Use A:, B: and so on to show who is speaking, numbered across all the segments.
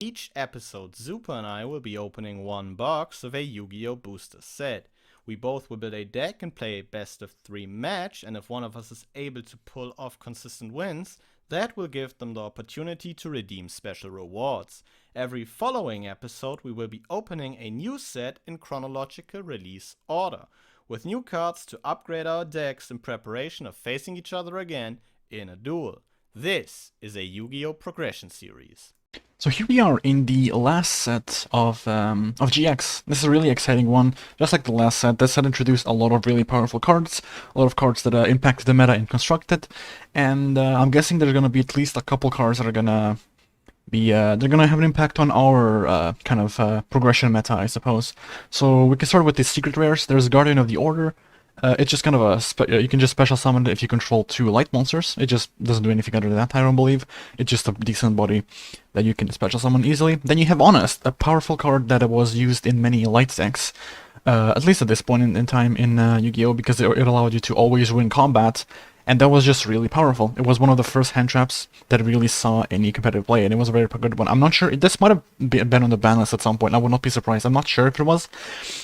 A: Each episode, Zupa and I will be opening one box of a Yu-Gi-Oh! Booster set. We both will build a deck and play a best of 3 match, and if one of us is able to pull off consistent wins, that will give them the opportunity to redeem special rewards. Every following episode, we will be opening a new set in chronological release order, with new cards to upgrade our decks in preparation of facing each other again in a duel. This is a Yu-Gi-Oh! Progression series.
B: So here we are in the last set of GX. This is a really exciting one. Just like the last set, this set introduced a lot of really powerful cards, a lot of cards that impacted the meta in Constructed, and I'm guessing there's gonna be at least a couple cards that are gonna be they're gonna have an impact on our progression meta, I suppose. So we can start with the secret rares. There's Guardian of the Order. It's just kind of a you can just special summon it if you control 2 light monsters. It just doesn't do anything other than that, I don't believe. It's just a decent body that you can special summon easily. Then you have Honest, a powerful card that was used in many light decks, at least at this point in time in Yu-Gi-Oh! Because it allowed you to always win combat, and that was just really powerful. It was one of the first hand traps that really saw any competitive play, and it was a very good one. I'm not sure, this might have been on the ban list at some point, I would not be surprised. I'm not sure if it was,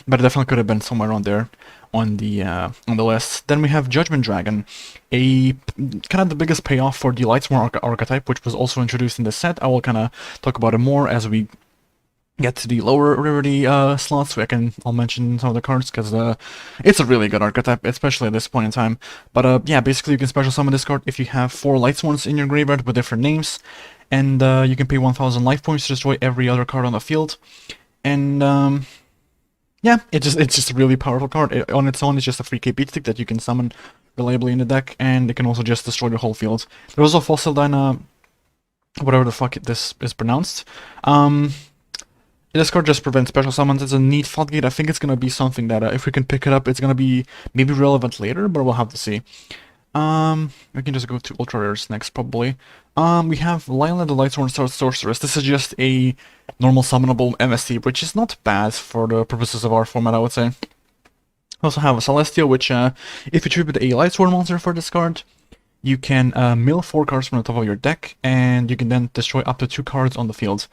B: but it definitely could have been somewhere on there on the list. Then we have Judgment Dragon, a kind of the biggest payoff for the Lightsworn archetype, which was also introduced in this set. I will kind of talk about it more as we get to the lower rarity slots. I'll mention some of the cards because it's a really good archetype, especially at this point in time. But yeah, basically you can special summon this card if you have 4 Lightsworns in your graveyard with different names, and you can pay 1,000 life points to destroy every other card on the field. And yeah, it's just a really powerful card. On its own, it's just a free KP stick that you can summon reliably in the deck, and it can also just destroy the whole field. There's also Fossil Dyna, whatever the fuck this is pronounced. This card just prevents special summons. It's a neat floodgate. I think it's gonna be something that if we can pick it up, it's gonna be maybe relevant later, but we'll have to see. We can just go to Ultra Rares next, probably. We have Lila the Lightsworn Sorceress. This is just a normal summonable MST, which is not bad for the purposes of our format, I would say. We also have a Celestia, which, if you tribute a Lightsworn monster for this card, you can mill 4 cards from the top of your deck, and you can then destroy up to 2 cards on the field.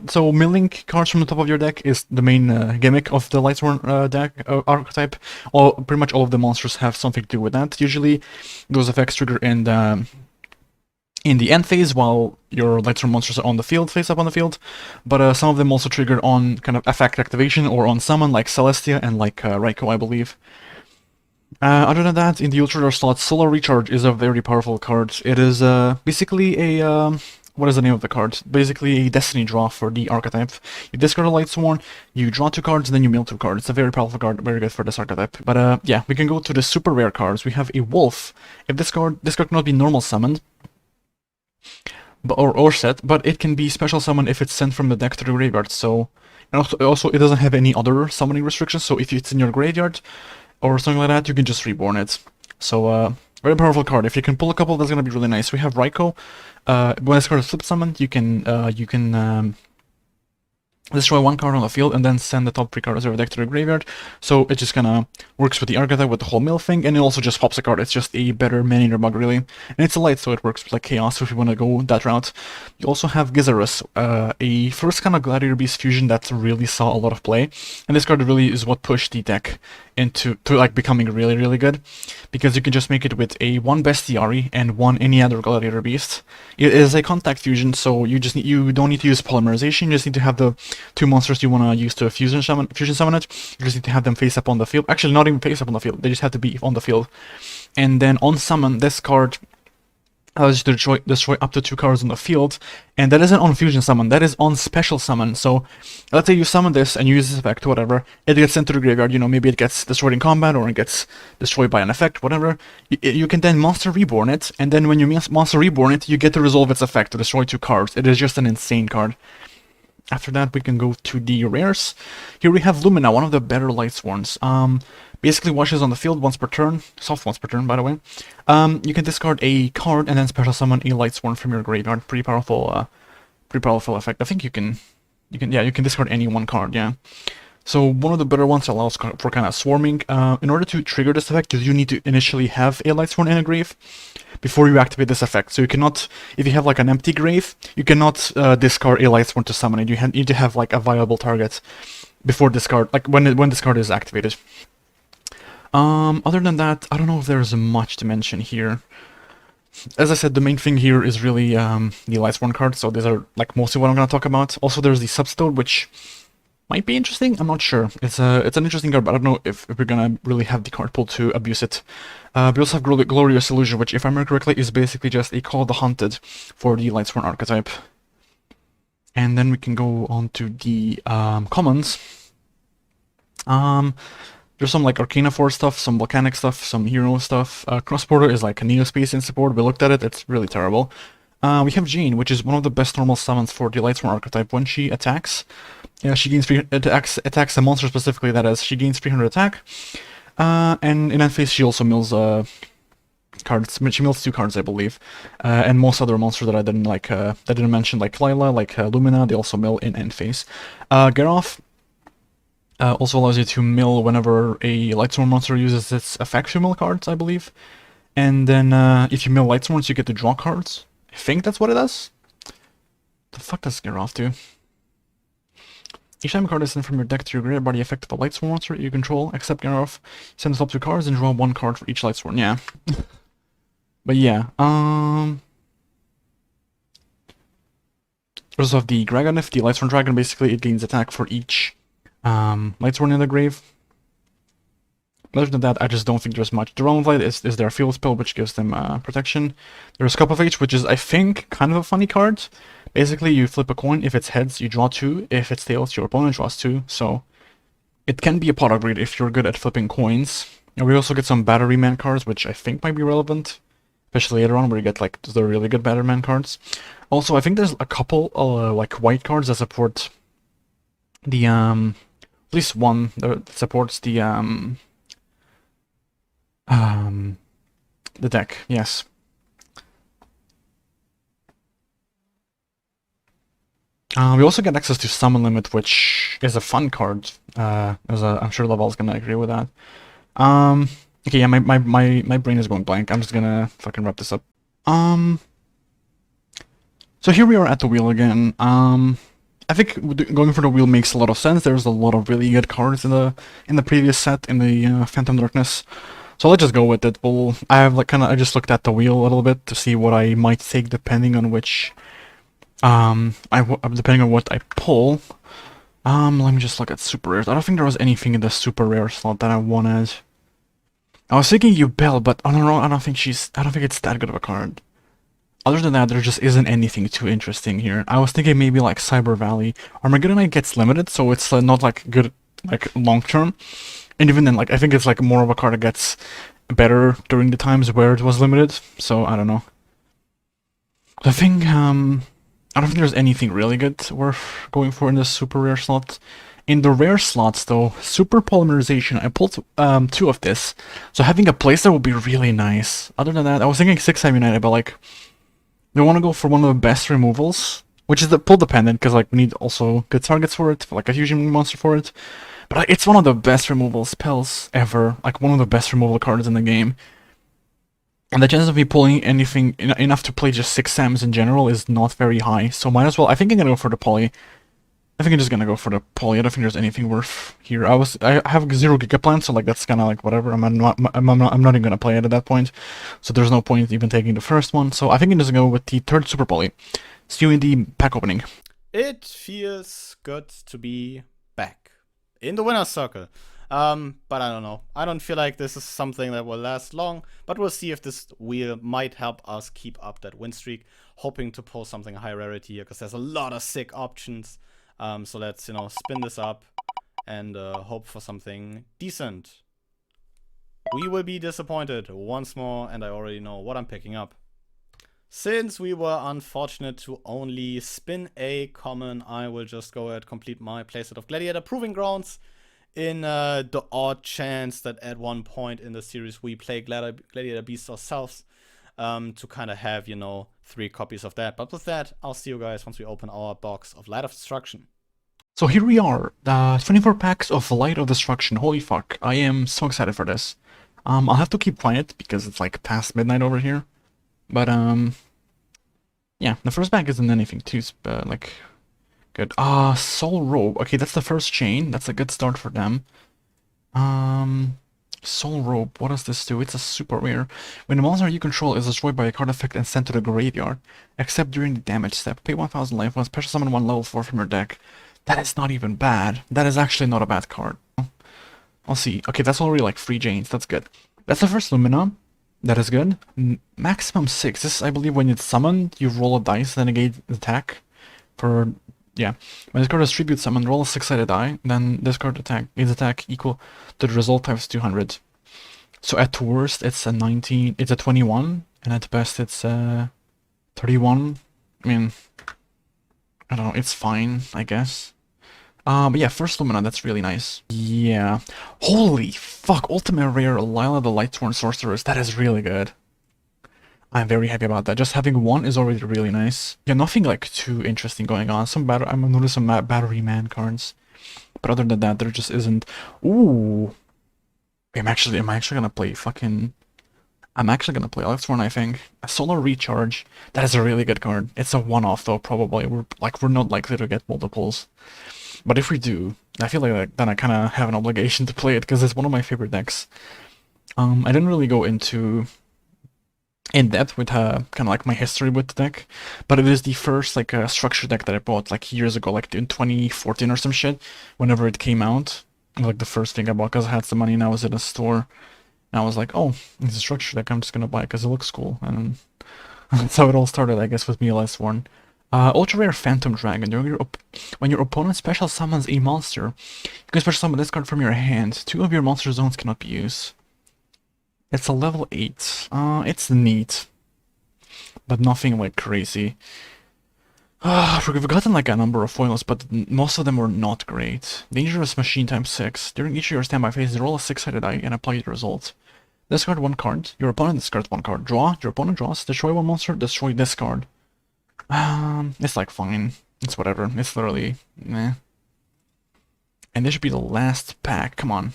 B: So milling cards from the top of your deck is the main gimmick of the Lightsworn deck archetype. Pretty much all of the monsters have something to do with that. Usually, those effects trigger in the end phase while your Lightsworn monsters are on the field, face up on the field. But some of them also trigger on kind of effect activation or on summon, like Celestia and like Ryko, I believe. Other than that, in the Ultra Rare slot, Solar Recharge is a very powerful card. It is basically a what is the name of the card? Basically a Destiny draw for the archetype. You discard a Lightsworn, you draw 2 cards, and then you mill 2 cards. It's a very powerful card, very good for this archetype. But yeah, we can go to the super rare cards. We have a Wolf. If this card cannot be normal summoned, or set, but it can be special summoned if it's sent from the deck to the graveyard. So, and also it doesn't have any other summoning restrictions, so if it's in your graveyard or something like that, you can just reborn it. So, very powerful card. If you can pull a couple, that's gonna be really nice. We have Ryko. When this card is flip summoned, you can destroy 1 card on the field and then send the top 3 cards of your deck to the graveyard. So it just kinda works with the archetype with the whole mill thing, and it also just pops a card. It's just a better man-eater bug, really. And it's a light, so it works like chaos if you want to go that route. You also have Gizzarus, a first kind of Gladiator Beast fusion that really saw a lot of play. And this card really is what pushed the deck into like becoming really good, because you can just make it with a 1 Bestiary and 1 any other Gladiator Beast. It is a contact fusion, so you don't need to use Polymerization. You just need to have the 2 monsters you want to use to fusion summon it. You just need to have them face up on the field. Actually, not even face up on the field. They just have to be on the field. And then on summon, this card allows you to destroy up to 2 cards on the field, and that isn't on fusion summon, that is on special summon. So let's say you summon this and you use this effect, whatever, it gets sent to the graveyard, you know, maybe it gets destroyed in combat or it gets destroyed by an effect, whatever. You can then monster reborn it, and then when you monster reborn it, you get to resolve its effect to destroy 2 cards. It is just an insane card. After that, we can go to the rares. Here we have Lumina, one of the better Lightsworns. Basically washes on the field once per turn, soft once per turn, by the way. You can discard a card and then special summon a Lightsworn from your graveyard. Pretty powerful effect. I think you can discard any 1 card, yeah. So one of the better ones allows for kind of swarming. In order to trigger this effect, you need to initially have a Lightsworn in a grave before you activate this effect. So you cannot, if you have like an empty grave, you cannot discard a Lightsworn to summon it. You need to have like a viable target before discard, like when this card is activated. Other than that, I don't know if there's much to mention here. As I said, the main thing here is really the Lightsworn card, so these are like mostly what I'm going to talk about. Also, there's the Substone, which might be interesting. I'm not sure. It's an interesting card, but I don't know if we're gonna really have the card pool to abuse it. We also have Glorious Illusion, which, if I remember correctly, is basically just a Call of the Hunted for the Lightsworn archetype. And then we can go on to the commons. There's some like Arcana Force stuff, some Volcanic stuff, some Hero stuff. Crossporter is like a Neospace in support. We looked at it, it's really terrible. We have Jean, which is one of the best normal summons for the Lightsworn archetype. When she attacks, she gains attacks a monster specifically, that is, she gains 300 attack. And in end phase she also mills cards. She mills 2 cards, I believe. And most other monsters that I didn't like, that I didn't mention, like Lila, like Lumina, they also mill in end phase. Geralf also allows you to mill whenever a Lightsworn monster uses its effect to mill cards, I believe. And then if you mill Lightsworns, you get to draw cards. I think that's what it does. The fuck does Geralf do? Each time a card is sent from your deck to your graveyard by the effect of a Lightsworn monster you control, except Geralf, send up 2 cards and draw 1 card for each Lightsworn. Yeah. But yeah, we also have the Dragonif, the Lightsworn Dragon. Basically, it gains attack for each Lightsworn in the grave. Other than that, I just don't think there's much. The Realm of Light is their field spell, which gives them protection. There's Cup of Age, which is, I think, kind of a funny card. Basically, you flip a coin. If it's heads, you draw 2. If it's tails, your opponent draws 2. So it can be a pot upgrade if you're good at flipping coins. And we also get some Battery Man cards, which I think might be relevant, especially later on, where you get like the really good Battery Man cards. Also, I think there's a couple like white cards that support the at least one that supports the deck, yes. We also get access to Summon Limit, which is a fun card. I'm sure Laval's gonna agree with that. Okay, yeah, my brain is going blank. I'm just gonna fucking wrap this up. So here we are at the wheel again. I think going for the wheel makes a lot of sense. There's a lot of really good cards in the previous set, in the Phantom Darkness. So let's just go with it. I just looked at the wheel a little bit to see what I might take depending on which, depending on what I pull. Let me just look at super rares. I don't think there was anything in the super rare slot that I wanted. I was thinking Yubel, but I don't think it's that good of a card. Other than that, there just isn't anything too interesting here. I was thinking maybe like Cyber Valley. Armageddonite gets limited, so it's not like good, like long term. And even then, like, I think it's like more of a card that gets better during the times where it was limited. So I don't know. The thing, I don't think there's anything really good worth going for in this super rare slot. In the rare slots, though, Super Polymerization, I pulled 2 of this. So having a playset would be really nice. Other than that, I was thinking 6-time United, but like, we want to go for one of the best removals, which is the pull dependent, because like we need also good targets for it, like a huge monster for it. But like, it's one of the best removal spells ever, like one of the best removal cards in the game. And the chance of me pulling anything enough to play just 6 Sams in general is not very high, so might as well. I think I'm gonna go for the poly. I think I'm just gonna go for the poly. I don't think there's anything worth here. I have 0 Gigaplan, so like that's kind of like whatever. I'm not even gonna play it at that point, so there's no point even taking the first one. So I think I'm just gonna go with the 3rd super poly. See you in the pack opening.
A: It feels good to be back in the winner's circle. But I don't know. I don't feel like this is something that will last long, but we'll see if this wheel might help us keep up that win streak. Hoping to pull something high rarity here, because there's a lot of sick options. So let's, spin this up and hope for something decent. We will be disappointed once more, and I already know what I'm picking up. Since we were unfortunate to only spin a common, I will just go ahead and complete my playset of Gladiator Proving Grounds in the odd chance that at one point in the series we play Gladiator Beasts ourselves, to kind of have, 3 copies of that. But with that, I'll see you guys once we open our box of Light of Destruction.
B: So here we are, 24 packs of Light of Destruction. Holy fuck, I am so excited for this. I'll have to keep quiet because it's like past midnight over here. But yeah, the first pack isn't anything too like good. Soul Robe. Okay, that's the first chain. That's a good start for them. Soul Robe. What does this do? It's a super rare. When a monster you control is destroyed by a card effect and sent to the graveyard, except during the damage step, pay 1000 life and special summon one level 4 from your deck. That is not even bad. That is actually not a bad card. I'll see. Okay, that's already like 3 chains. That's good. That's the first Lumina. That is good. Maximum 6. This is, I believe, when it's summoned, you roll a dice, then negate the attack. For, yeah. When this card is tribute summoned, roll a 6-sided die, then this card attack is attack equal to the result times 200. So at worst, it's a 19, it's a 21, and at best, it's a 31. I mean, I don't know, it's fine, I guess. But yeah, first Lumina, that's really nice. Yeah. Holy fuck, Ultimate Rare Lila the Lightsworn Sorceress, that is really good. I'm very happy about that. Just having one is already really nice. Yeah, nothing like too interesting going on. I'm noticing some Battery Man cards. But other than that, there just isn't. Ooh. Am I actually gonna play fucking... I'm actually gonna play Lightsworn, I think. A Solar Recharge. That is a really good card. It's a one-off though, probably. We're not likely to get multiples. But if we do, I feel like then I kind of have an obligation to play it because it's one of my favorite decks. I didn't really go into in depth with kind of like my history with the deck, but it is the first like structure deck that I bought like years ago, like in 2014 or some shit. Whenever it came out, it was like the first thing I bought because I had some money and I was at a store. And I was like, oh, it's a structure deck. I'm just gonna buy it because it looks cool, and that's how it all started, I guess, with me, Lightsworn. Ultra Rare Phantom Dragon. When your opponent special summons a monster, you can special summon this card from your hand. 2 of your monster zones cannot be used. It's a level 8. It's neat, but nothing like crazy. We've gotten like a number of foils, but most of them were not great. Dangerous Machine times 6. During each of your standby phases, roll a 6-sided die and apply the result. Discard 1 card. Your opponent discards 1 card. Draw. Your opponent draws. Destroy 1 monster. Destroy this card. It's like fine. It's whatever. It's literally meh. And this should be the last pack. Come on.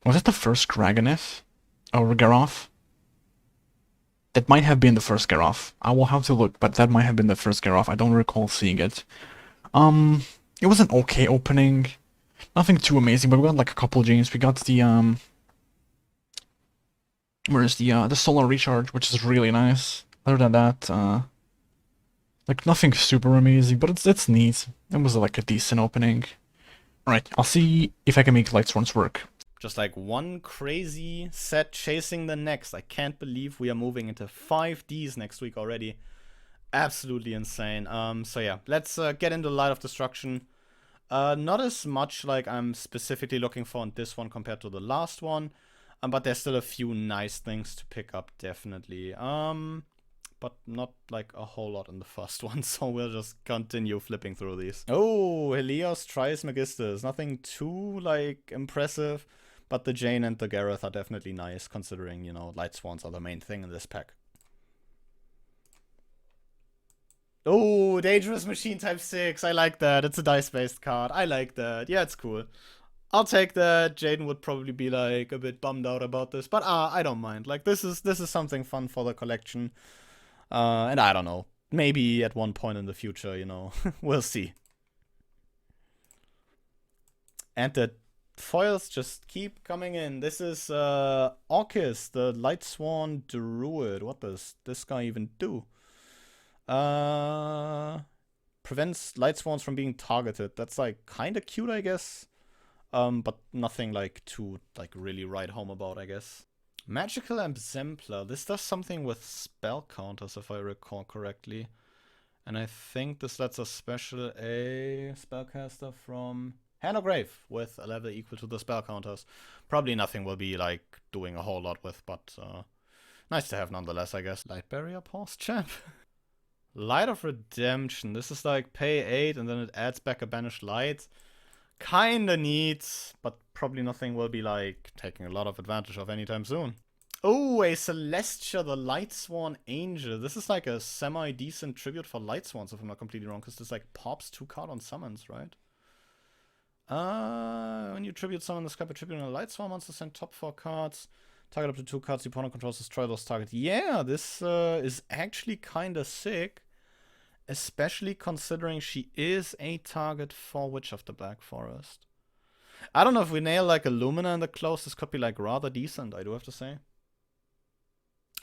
B: Was it the first Dragoneth? Or Garoth? That might have been the first Garoth. I will have to look, but that might have been the first Garoth. I don't recall seeing it. It was an okay opening. Nothing too amazing, but we got like a couple games. We got the where's the Solar Recharge, which is really nice. Other than that, like nothing super amazing, but it's neat. It was like a decent opening. Alright, I'll see if I can make Lightsworns work.
A: Just like one crazy set chasing the next. I can't believe we are moving into 5Ds next week already. Absolutely insane. So yeah, let's get into Light of Destruction. Not as much like I'm specifically looking for in this one compared to the last one. But there's still a few nice things to pick up, definitely. But not like a whole lot in the first one, so we'll just continue flipping through these. Oh, Helios Trismegistus. Nothing too, like, impressive, but the Jane and the Gareth are definitely nice, considering, you know, Lightsworns are the main thing in this pack. Oh, Dangerous Machine type 6. I like that. It's a dice-based card. I like that. Yeah, it's cool. I'll take that. Jaden would probably be like a bit bummed out about this, but I don't mind. Like this is something fun for the collection. And I don't know. Maybe at one point in the future, you know. We'll see. And the foils just keep coming in. This is Orcus, the Lightsworn Druid. What does this guy even do? Prevents Lightsworns from being targeted. That's like kind of cute, I guess. But nothing like to like really write home about, I guess. Magical Exemplar. This does something with spell counters, if I recall correctly. And I think this lets us special a spellcaster from Hand or Grave with a level equal to the spell counters. Probably nothing will be like doing a whole lot with, but nice to have nonetheless, I guess. Light Barrier Pause Champ. Light of Redemption. This is like pay 8 and then it adds back a banished light. Kinda neat, but probably nothing will be like taking a lot of advantage of anytime soon. Oh, a Celestia, the Lightsworn Angel. This is like a semi-decent tribute for Lightsworns, if I'm not completely wrong, because this like pops 2 card on summons, right? When you tribute summon, describe a tribute on a Lightsworn monster, send top 4 cards. Target up to 2 cards, the opponent controls, destroy those targets. Yeah, this is actually kinda sick. Especially considering she is a target for Witch of the Black Forest. I don't know if we nail like a Lumina in the close, this could be like rather decent, I do have to say.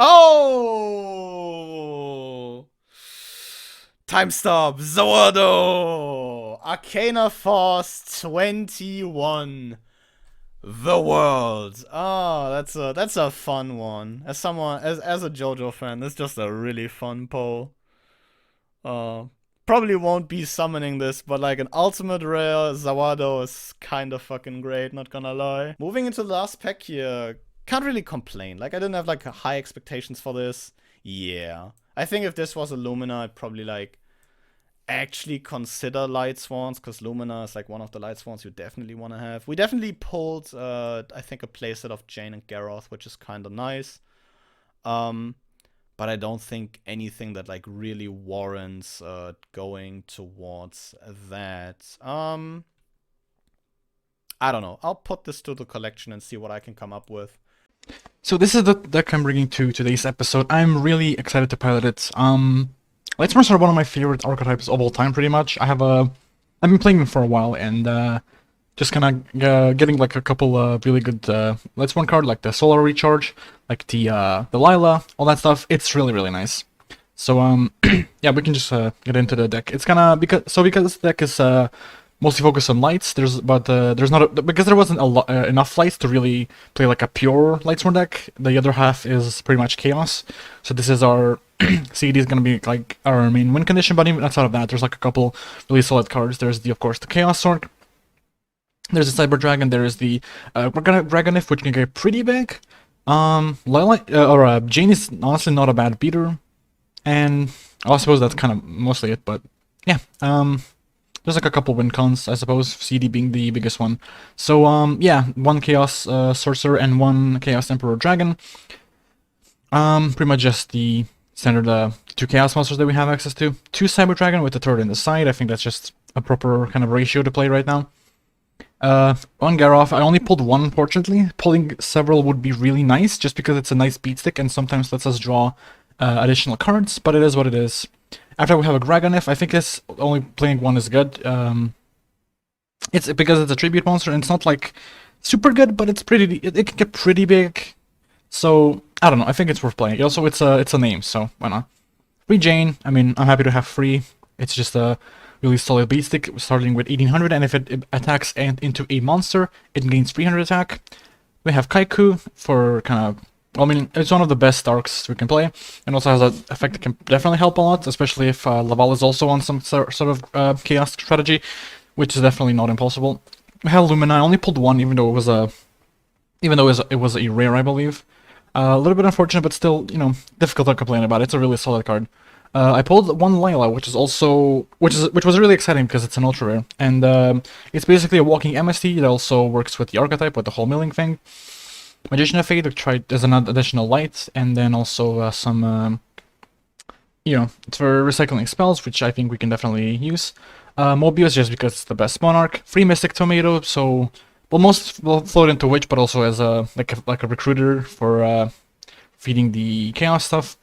A: Oh! Time stop! Zawado! Arcana Force 21. The World. Oh, that's a fun one. As a JoJo fan, it's just a really fun poll. Probably won't be summoning this, but like an ultimate rare Zawado is kind of fucking great, not gonna lie. Moving into the last pack here, can't really complain. Like, I didn't have like high expectations for this. Yeah. I think if this was a Lumina, I'd probably like actually consider Lightsworns, because Lumina is like one of the Lightsworns you definitely want to have. We definitely pulled, I think, a playset of Jane and Garroth, which is kind of nice. But I don't think anything that like really warrants going towards that. I don't know. I'll put this to the collection and see what I can come up with.
B: So this is the deck I'm bringing to today's episode. I'm really excited to pilot it. Lightsworns are one of my favorite archetypes of all time, pretty much. I've been playing them for a while, and just kind of getting like a couple really good Lightsworn card, like the Solar Recharge, like the Lila, all that stuff. It's really, really nice. So yeah, we can just get into the deck. It's kind of because this deck is mostly focused on lights. There's not because there wasn't enough lights to really play like a pure Lightsworn deck. The other half is pretty much chaos. So this is our CD is gonna be like our main win condition. But even outside of that, there's like a couple really solid cards. There's of course the Chaos Sword. There's the Cyber Dragon. There is the Dragonif, which can get pretty big. Jane is honestly not a bad beater, and I suppose that's kind of mostly it. But yeah, there's like a couple win cons, I suppose, CD being the biggest one. So yeah, 1 Chaos Sorcerer and 1 Chaos Emperor Dragon. Pretty much just the standard 2 Chaos monsters that we have access to. 2 Cyber Dragon with the turret in the side. I think that's just a proper kind of ratio to play right now. 1 Garroth. I only pulled 1, unfortunately. Pulling several would be really nice, just because it's a nice beat stick and sometimes lets us draw additional cards, but it is what it is. After we have a Dragonif, I think it's only playing 1 is good. It's because it's a tribute monster, and it's not like super good, but it's pretty. It can get pretty big. So I don't know. I think it's worth playing. Also, it's a name, so why not? Free Jane. I mean, I'm happy to have free. It's just a really solid beat stick, starting with 1800, and if it attacks into a monster, it gains 300 attack. We have Kaiku for kind of. I mean, it's one of the best arcs we can play, and also has an effect that can definitely help a lot, especially if Laval is also on some sort of chaos strategy, which is definitely not impossible. We have Lumina. I only pulled 1, even though it was a rare, I believe. A little bit unfortunate, but still, you know, difficult to complain about. It's a really solid card. I pulled 1 Lila, which was really exciting because it's an ultra rare, and it's basically a walking MST that also works with the archetype with the whole milling thing. Magician of Fate, there's an additional light, and then also some, you know, it's for recycling spells, which I think we can definitely use. Mobius, just because it's the best monarch. Free Mystic Tomato, so well, most will float into Witch, but also as a like a recruiter for feeding the chaos stuff.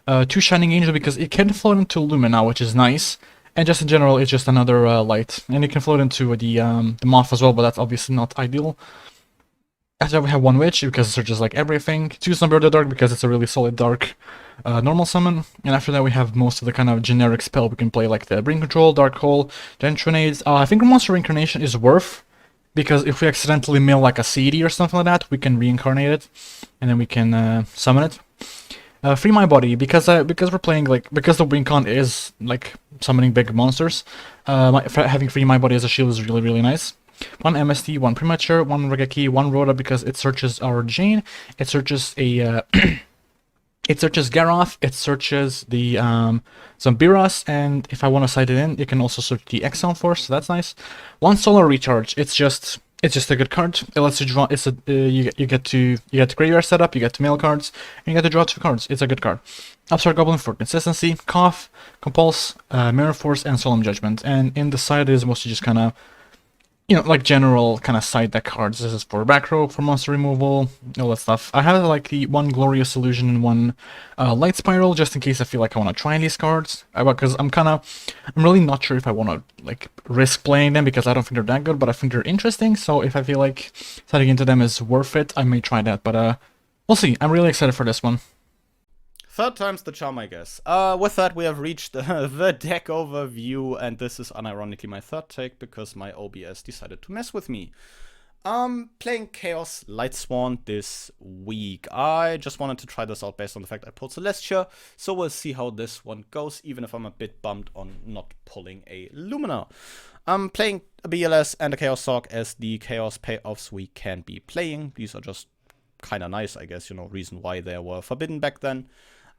B: 2 Shining Angel, because it can float into Lumina, which is nice, and just in general, it's just another light, and it can float into the Moth as well, but that's obviously not ideal. After that, we have 1 Witch, because it searches like everything. 2 Slumber of the Dark, because it's a really solid dark normal summon. And after that, we have most of the kind of generic spell we can play, like the Brain Control, Dark Hole, Gentronades. I think Monster Reincarnation is worth, because if we accidentally mill like a CD or something like that, we can reincarnate it, and then we can summon it. Free My Body, because we're playing because the win con is like summoning big monsters. Having Free My Body as a shield is really, really nice. 1 MST, 1 Premature, 1 Regaki, 1 Rhoda, because it searches our Jane. It searches a it searches Garroth. It searches the Zambiras, and if I want to sight it in, it can also search the Exile Force. So that's nice. 1 Solar Recharge. It's just It's just a good card. It lets you draw. It's a you get to graveyard setup. You get to mail cards, and you get to draw 2 cards. It's a good card. Upstart Goblin for consistency, Cough, Compulse, Mirror Force, and Solemn Judgment. And in the side is mostly just kind of, like general kind of side deck cards. This is for back row, for monster removal, all that stuff. I have like the one Glorious Illusion and one Light Spiral, just in case I feel like I want to try these cards. Because I'm really not sure if I want to like risk playing them, because I don't think they're that good, but I think they're interesting. So if I feel like setting into them is worth it, I may try that. But we'll see. I'm really excited for this one.
A: Third time's the charm, I guess. With that, we have reached the deck overview, and this is unironically my third take because my OBS decided to mess with me. Playing Chaos Lightsworn this week. I just wanted to try this out based on the fact I pulled Celestia, so we'll see how this one goes, even if I'm a bit bummed on not pulling a Lumina. I'm playing a BLS and a Chaos Sork as the Chaos payoffs we can be playing. These are just kind of nice, I guess, reason why they were forbidden back then.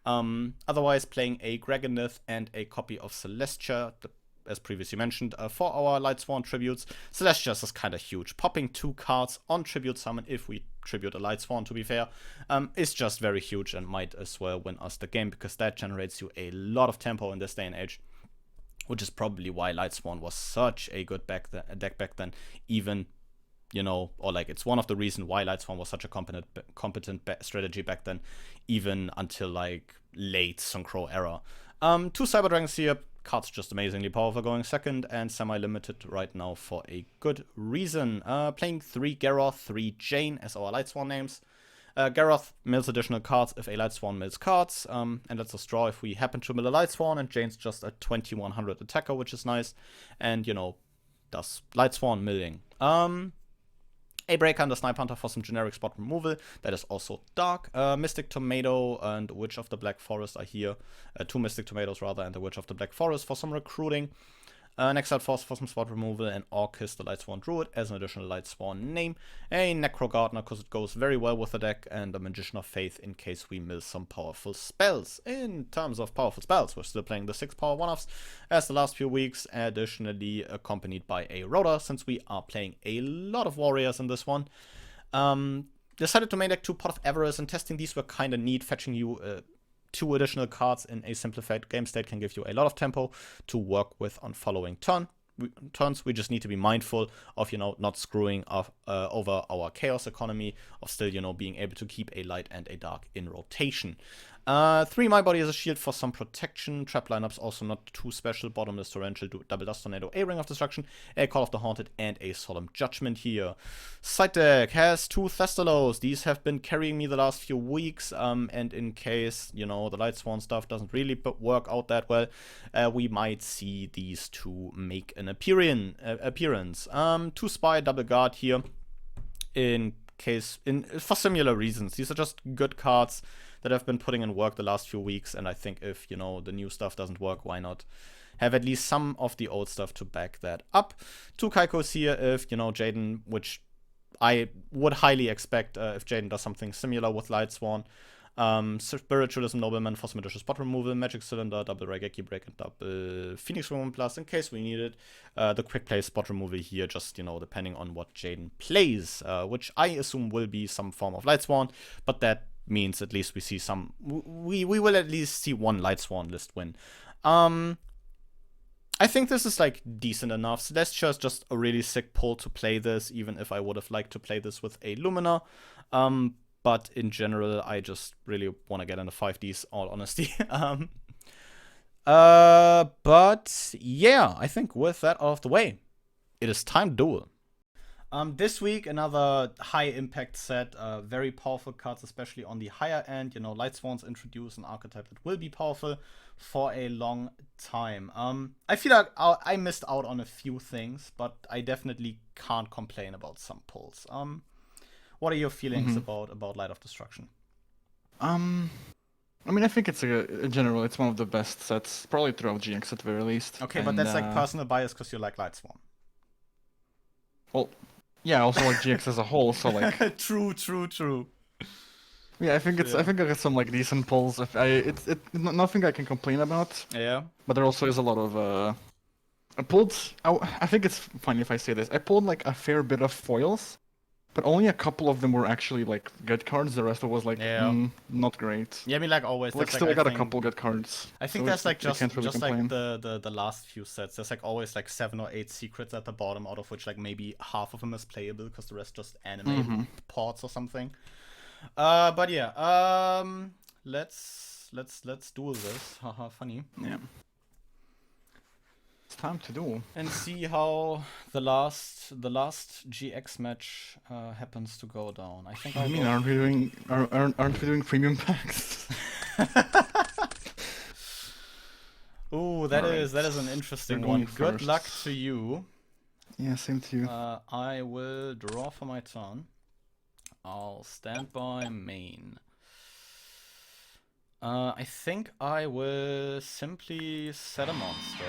A: Otherwise, playing a Graganith and a copy of Celestia, as previously mentioned, for our Lightsworn tributes. Celestia is just kind of huge. Popping 2 cards on tribute summon, if we tribute a Lightsworn, to be fair, is just very huge and might as well win us the game, because that generates you a lot of tempo in this day and age, which is probably why Lightsworn was such a good deck back then, even, or like it's one of the reasons why Lightsworn was such a competent strategy back then, even until like late Synchro era. 2 Cyber Dragons here, cards just amazingly powerful going second, and semi-limited right now for a good reason. Playing 3 Garroth, 3 Jane as our Lightsworn names. Garroth mills additional cards if a Lightsworn mills cards, and lets us draw if we happen to mill a Lightsworn, and Jane's just a 2100 attacker, which is nice, and does Lightsworn milling. A Breaker and a Snipe Hunter for some generic spot removal. That is also dark. Mystic Tomato and Witch of the Black Forest are here. 2 Mystic Tomatoes, rather, and the Witch of the Black Forest for some recruiting. Exiled Force for some spot removal, and Orcus, the Lightsworn Druid, as an additional Lightsworn name. A Necro Gardener, because it goes very well with the deck, and a Magician of Faith in case we mill some powerful spells. In terms of powerful spells, we're still playing the 6 power 1-offs as the last few weeks, additionally accompanied by a Rotor, since we are playing a lot of Warriors in this one. Decided to main deck 2 Pot of Avarice, and testing these were kind of neat, fetching you 2 additional cards in a simplified game state can give you a lot of tempo to work with on following turns. We just need to be mindful of, not screwing over our chaos economy, of still, being able to keep a light and a dark in rotation. 3 My Body as a shield for some protection. Trap lineups also not too special. Bottomless Torrential, Double Dust Tornado, a Ring of Destruction, a Call of the Haunted, and a Solemn Judgment here. Side deck has 2 Thestalos. These have been carrying me the last few weeks, and in case, the Lightsworn stuff doesn't really work out that well, we might see these 2 make an appearance. 2 Spy, Double Guard here, for similar reasons. These are just good cards that I've been putting in work the last few weeks, and I think if, the new stuff doesn't work, why not have at least some of the old stuff to back that up. 2 Kaikos here if, Jaden, which I would highly expect if Jaden does something similar with Lightsworn. Spiritualism Nobleman for some additional spot removal, Magic Cylinder, double Raigeki Break, and double Phoenix Woman Plus in case we need it. The quick play spot removal here, just, depending on what Jaden plays, which I assume will be some form of Lightsworn, but that means at least we see we will at least see 1 Lightsworn list win. I think this is like decent enough. Celestia is just a really sick pull to play this, even if I would have liked to play this with a Lumina. But in general, I just really want to get into 5Ds, all honesty. But yeah, I think with that out of the way, it is time to duel. This week, another high impact set, very powerful cards, especially on the higher end. Lightsworns introduce an archetype that will be powerful for a long time. I feel like I missed out on a few things, but I definitely can't complain about some pulls. What are your feelings about Light of Destruction?
B: I think it's in general, it's one of the best sets, probably throughout GX at the very least.
A: Okay, but that's like personal bias because you like Lightsworn.
B: Well, yeah, also like GX as a whole, so like.
A: True.
B: Yeah, I think I got some like decent pulls. Nothing I can complain about.
A: Yeah.
B: But there also is a lot of I pulled. I think it's funny if I say this. I pulled like a fair bit of foils, but only a couple of them were actually like good cards. The rest of was like not great.
A: Yeah, I mean, like always.
B: But, like
A: That's,
B: still,
A: like,
B: I got a couple good cards.
A: I think
B: so
A: that's like
B: I can't really
A: just
B: complain.
A: like the last few sets. There's like always like 7 or 8 secrets at the bottom, out of which like maybe half of them is playable because the rest just animate ports or something. But yeah, let's do this. Haha, funny.
B: Yeah. It's time to do.
A: And see how the last GX match happens to go down. I think.
B: I mean, aren't we doing premium packs?
A: Ooh, that is an interesting one. Good luck to you.
B: Yeah, same to you.
A: I will draw for my turn. I'll stand by main. I think I will simply set a monster.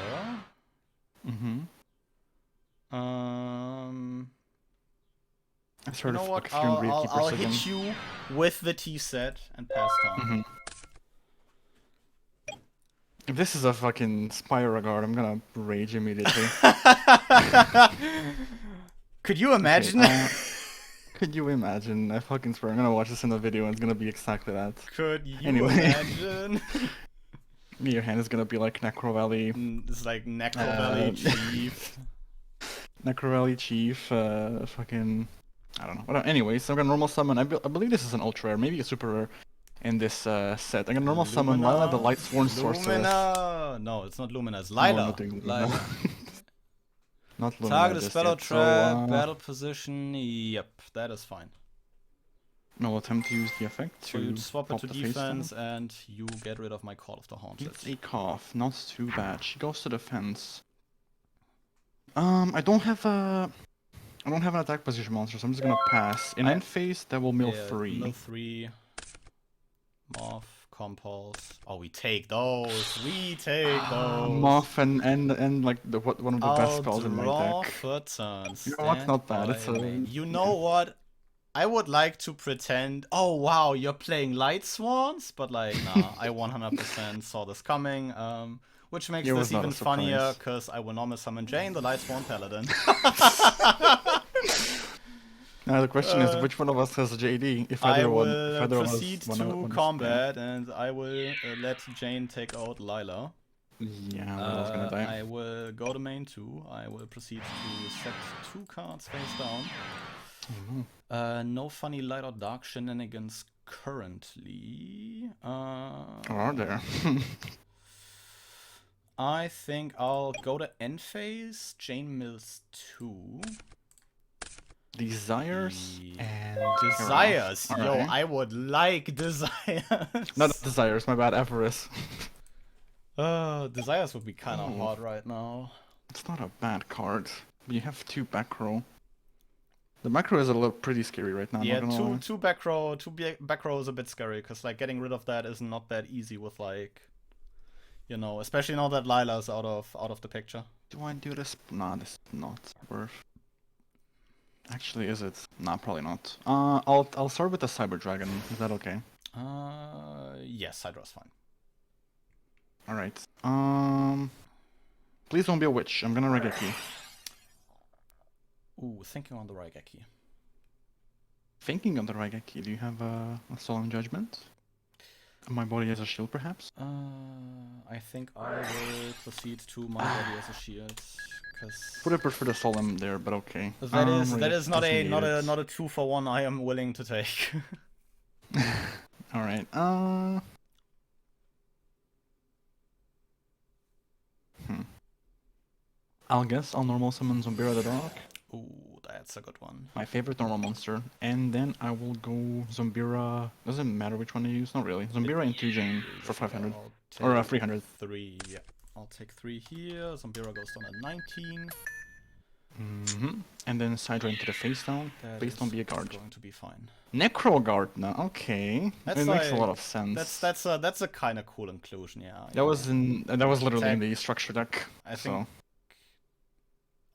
B: I've heard
A: you know
B: of
A: what?
B: a few Gravekeepers
A: I'll
B: again.
A: hit you with the T set and pass down.
B: If this is a fucking Spyro guard, I'm gonna rage immediately.
A: Could you imagine?
B: Okay, could you imagine? I fucking swear, I'm gonna watch this in the video and it's gonna be exactly that.
A: Could you imagine?
B: Your hand is gonna be like Necro Valley.
A: It's like Necro Valley Chief.
B: Necro Valley Chief, fucking... I don't know. But anyways, I'm gonna normal summon. I believe this is an ultra rare, maybe a super rare in this set. I'm gonna normal summon Lila, the Lightsworn Sorceress.
A: Lumina! No, it's not Lumina, it's Lila.
B: No, I'm not doing Lumina.
A: Lila.
B: Not Lumina.
A: Target is battle
B: yet.
A: trap,
B: So,
A: battle position. Yep, that is fine.
B: No, attempt to use the effect
A: So you
B: to
A: swap it
B: pop
A: to
B: the face
A: defense
B: down.
A: and you get rid of my Call of the Haunted.
B: It's a cough, not too bad. She goes to defense. I don't have an attack position monster, so I'm just gonna pass. In end phase, that will mill 3.
A: Mill 3. Morph, compulse. Oh, we take those. We take those.
B: Morph and like one of the best spells in my deck.
A: For turn.
B: You know what's not bad? It's a...
A: You know what? I would like to pretend. Oh wow, you're playing Lightsworns, but like, nah, I 100% saw this coming. Which makes this even funnier, because I will normal summon Jane, the Lightsworn Paladin.
B: Now the question is, which one of us has JD? If either
A: I
B: one,
A: will proceed to combat, and I will let Jane take out Lila.
B: Yeah, Lila's gonna die.
A: I will go to main 2. I will proceed to set 2 cards face down. No funny light or dark shenanigans currently.
B: Or are there?
A: I think I'll go to end phase. Jane mills 2.
B: Desires and
A: Desires.
B: Yo,
A: right. I would like Desires.
B: Not Desires, my bad, Avarice.
A: Desires would be kind of hot right now.
B: It's not a bad card. You have 2 back row. The back row is a little pretty scary right now.
A: Yeah, two back row is a bit scary, because like getting rid of that is not that easy with like, you know, especially now that Lila's out of the picture.
B: Do I do this? Nah, this is not worth. Actually, is it? Nah, probably not. I'll start with the Cyber Dragon. Is that okay?
A: Yes, Hydra's fine.
B: All right. Please don't be a witch. I'm gonna Raigeki.
A: Ooh, thinking on the Raigeki.
B: Thinking on the Raigeki. Do you have a Solemn Judgment? My Body as a Shield, perhaps?
A: I think I will proceed to My Body as a Shield.
B: Would have preferred a Solemn there, but okay.
A: That is not a 2-for-1 I am willing to take.
B: All right. I'll normal summon Zombira the Dark.
A: Ooh, that's a good one.
B: My favorite normal monster. And then I will go Zombira. Doesn't matter which one I use, not really. Zombira and 2 Jane for 500. Or 300.
A: 3, yeah. I'll take 3 here. Zombira goes down at 19.
B: And then Side Drain to the face down. Please don't be a guard.
A: Going to be fine.
B: Necro Guard now. Okay. It makes a lot of sense.
A: That's a kind of cool inclusion, yeah.
B: That was literally in the structure deck.
A: I think.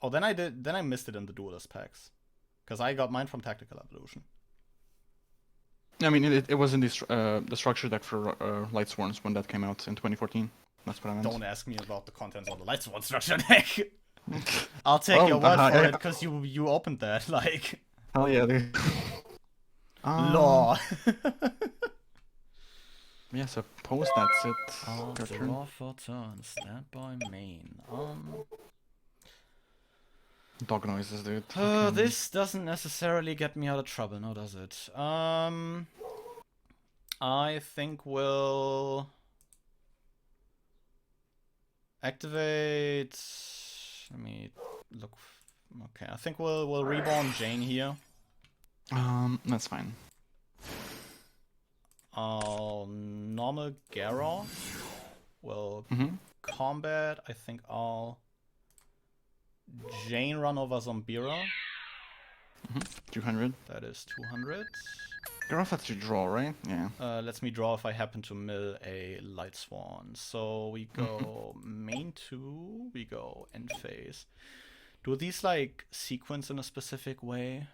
A: Oh, then I missed it in the duelist packs, because I got mine from Tactical Evolution.
B: I mean, it was in the structure deck for Lightsworns when that came out in 2014. That's what I meant.
A: Don't ask me about the contents of the Lightsworn structure deck. I'll take
B: Oh,
A: your word for
B: yeah.
A: it, because you opened that, like...
B: Hell yeah, dude.
A: Law.
B: Yeah, suppose that's it.
A: I'll
B: Your turn.
A: draw for turn, stand by main.
B: Dog noises, dude.
A: This doesn't necessarily get me out of trouble, no, does it? I think we'll activate. Let me look. Okay, I think we'll reborn Jane here.
B: That's fine.
A: I'll normal Garroth. We'll combat. I think I'll Jane run over Zombira.
B: 200.
A: That is 200.
B: Garroth lets you draw, right? Yeah.
A: Lets me draw if I happen to mill a Lightsworn. So we go main 2, we go end phase. Do these like sequence in a specific way?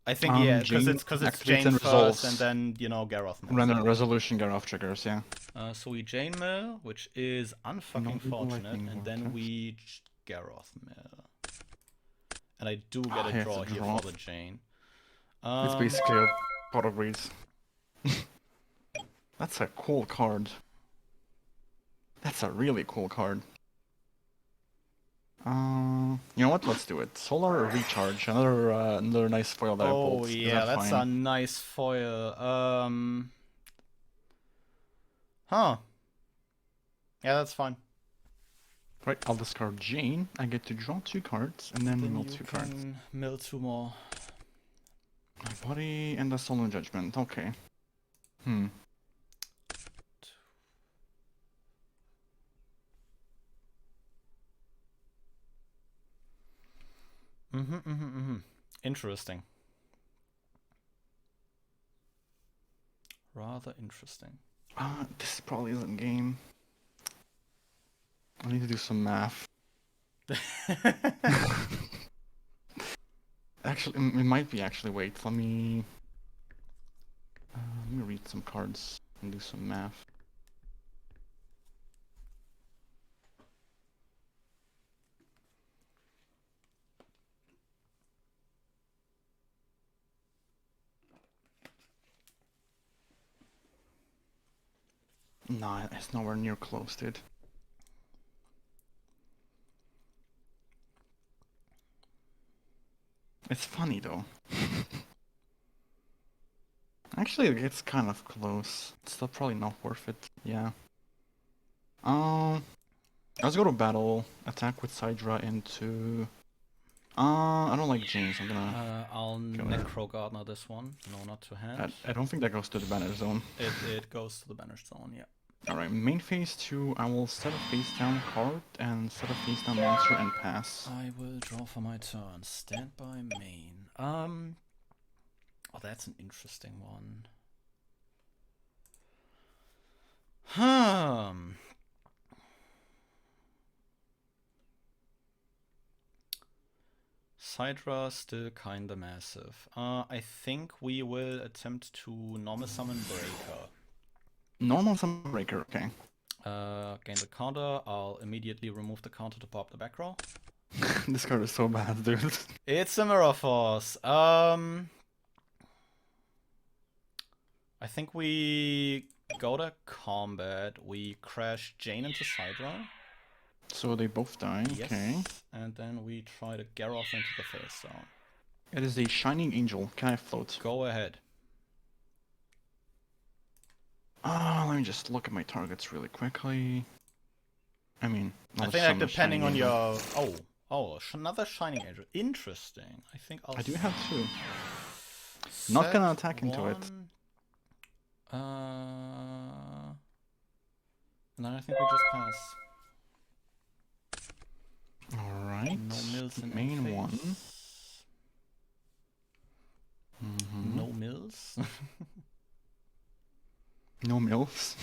A: I think yeah, because it's Jane first
B: results.
A: and then, you know, Garroth mill.
B: Random resolution Garroth triggers, yeah.
A: So we Jane mill, which is unfucking fortunate, and then we Garroth mill. And I do get a draw here for the Jane.
B: It's basically a pot of breeds. That's a cool card. That's a really cool card. You know what? Let's do it. Solar Recharge. Another nice foil that I pulled.
A: Oh yeah, that's a nice foil. Huh. Yeah, that's fine.
B: Right, I'll discard Jane. I get to draw 2 cards and then mill 2 cards.
A: Mill 2 more.
B: My body and a Solemn Judgment. Okay.
A: Interesting. Rather interesting.
B: This probably isn't game. I need to do some math. Actually, it might be actually. Wait, let me read some cards and do some math. Nah, it's nowhere near close, dude. It's funny though. Actually, it's kind of close. It's still probably not worth it. Yeah. Let's go to battle. Attack with Sidra into. I don't like James. I'm gonna.
A: I'll Necro Gardener this one. No, not to hand.
B: I don't think that goes to the banner zone.
A: It goes to the banner zone. Yeah.
B: Alright, main phase 2, I will set a face down card and set a face down monster and pass.
A: I will draw for my turn. Stand by main. Oh, that's an interesting one. Sidra still kinda massive. I think we will attempt to normal summon Breaker.
B: Normal summon Breaker, okay.
A: Gain the counter. I'll immediately remove the counter to pop the back row.
B: This card is so bad, dude.
A: It's a Mirror Force. I think we go to combat. We crash Jane into Sidra.
B: So they both die,
A: yes.
B: Okay.
A: And then we try to Garroth into the face zone.
B: It is a Shining Angel. Can I float?
A: Go ahead.
B: Let me just look at my targets really quickly. I mean,
A: I think like depending on your... Oh, another Shining Angel. Interesting. I think I
B: do have 2. Not gonna attack into it.
A: And then I think we just pass.
B: Alright.
A: No mills in
B: main 1.
A: No mills.
B: No mills.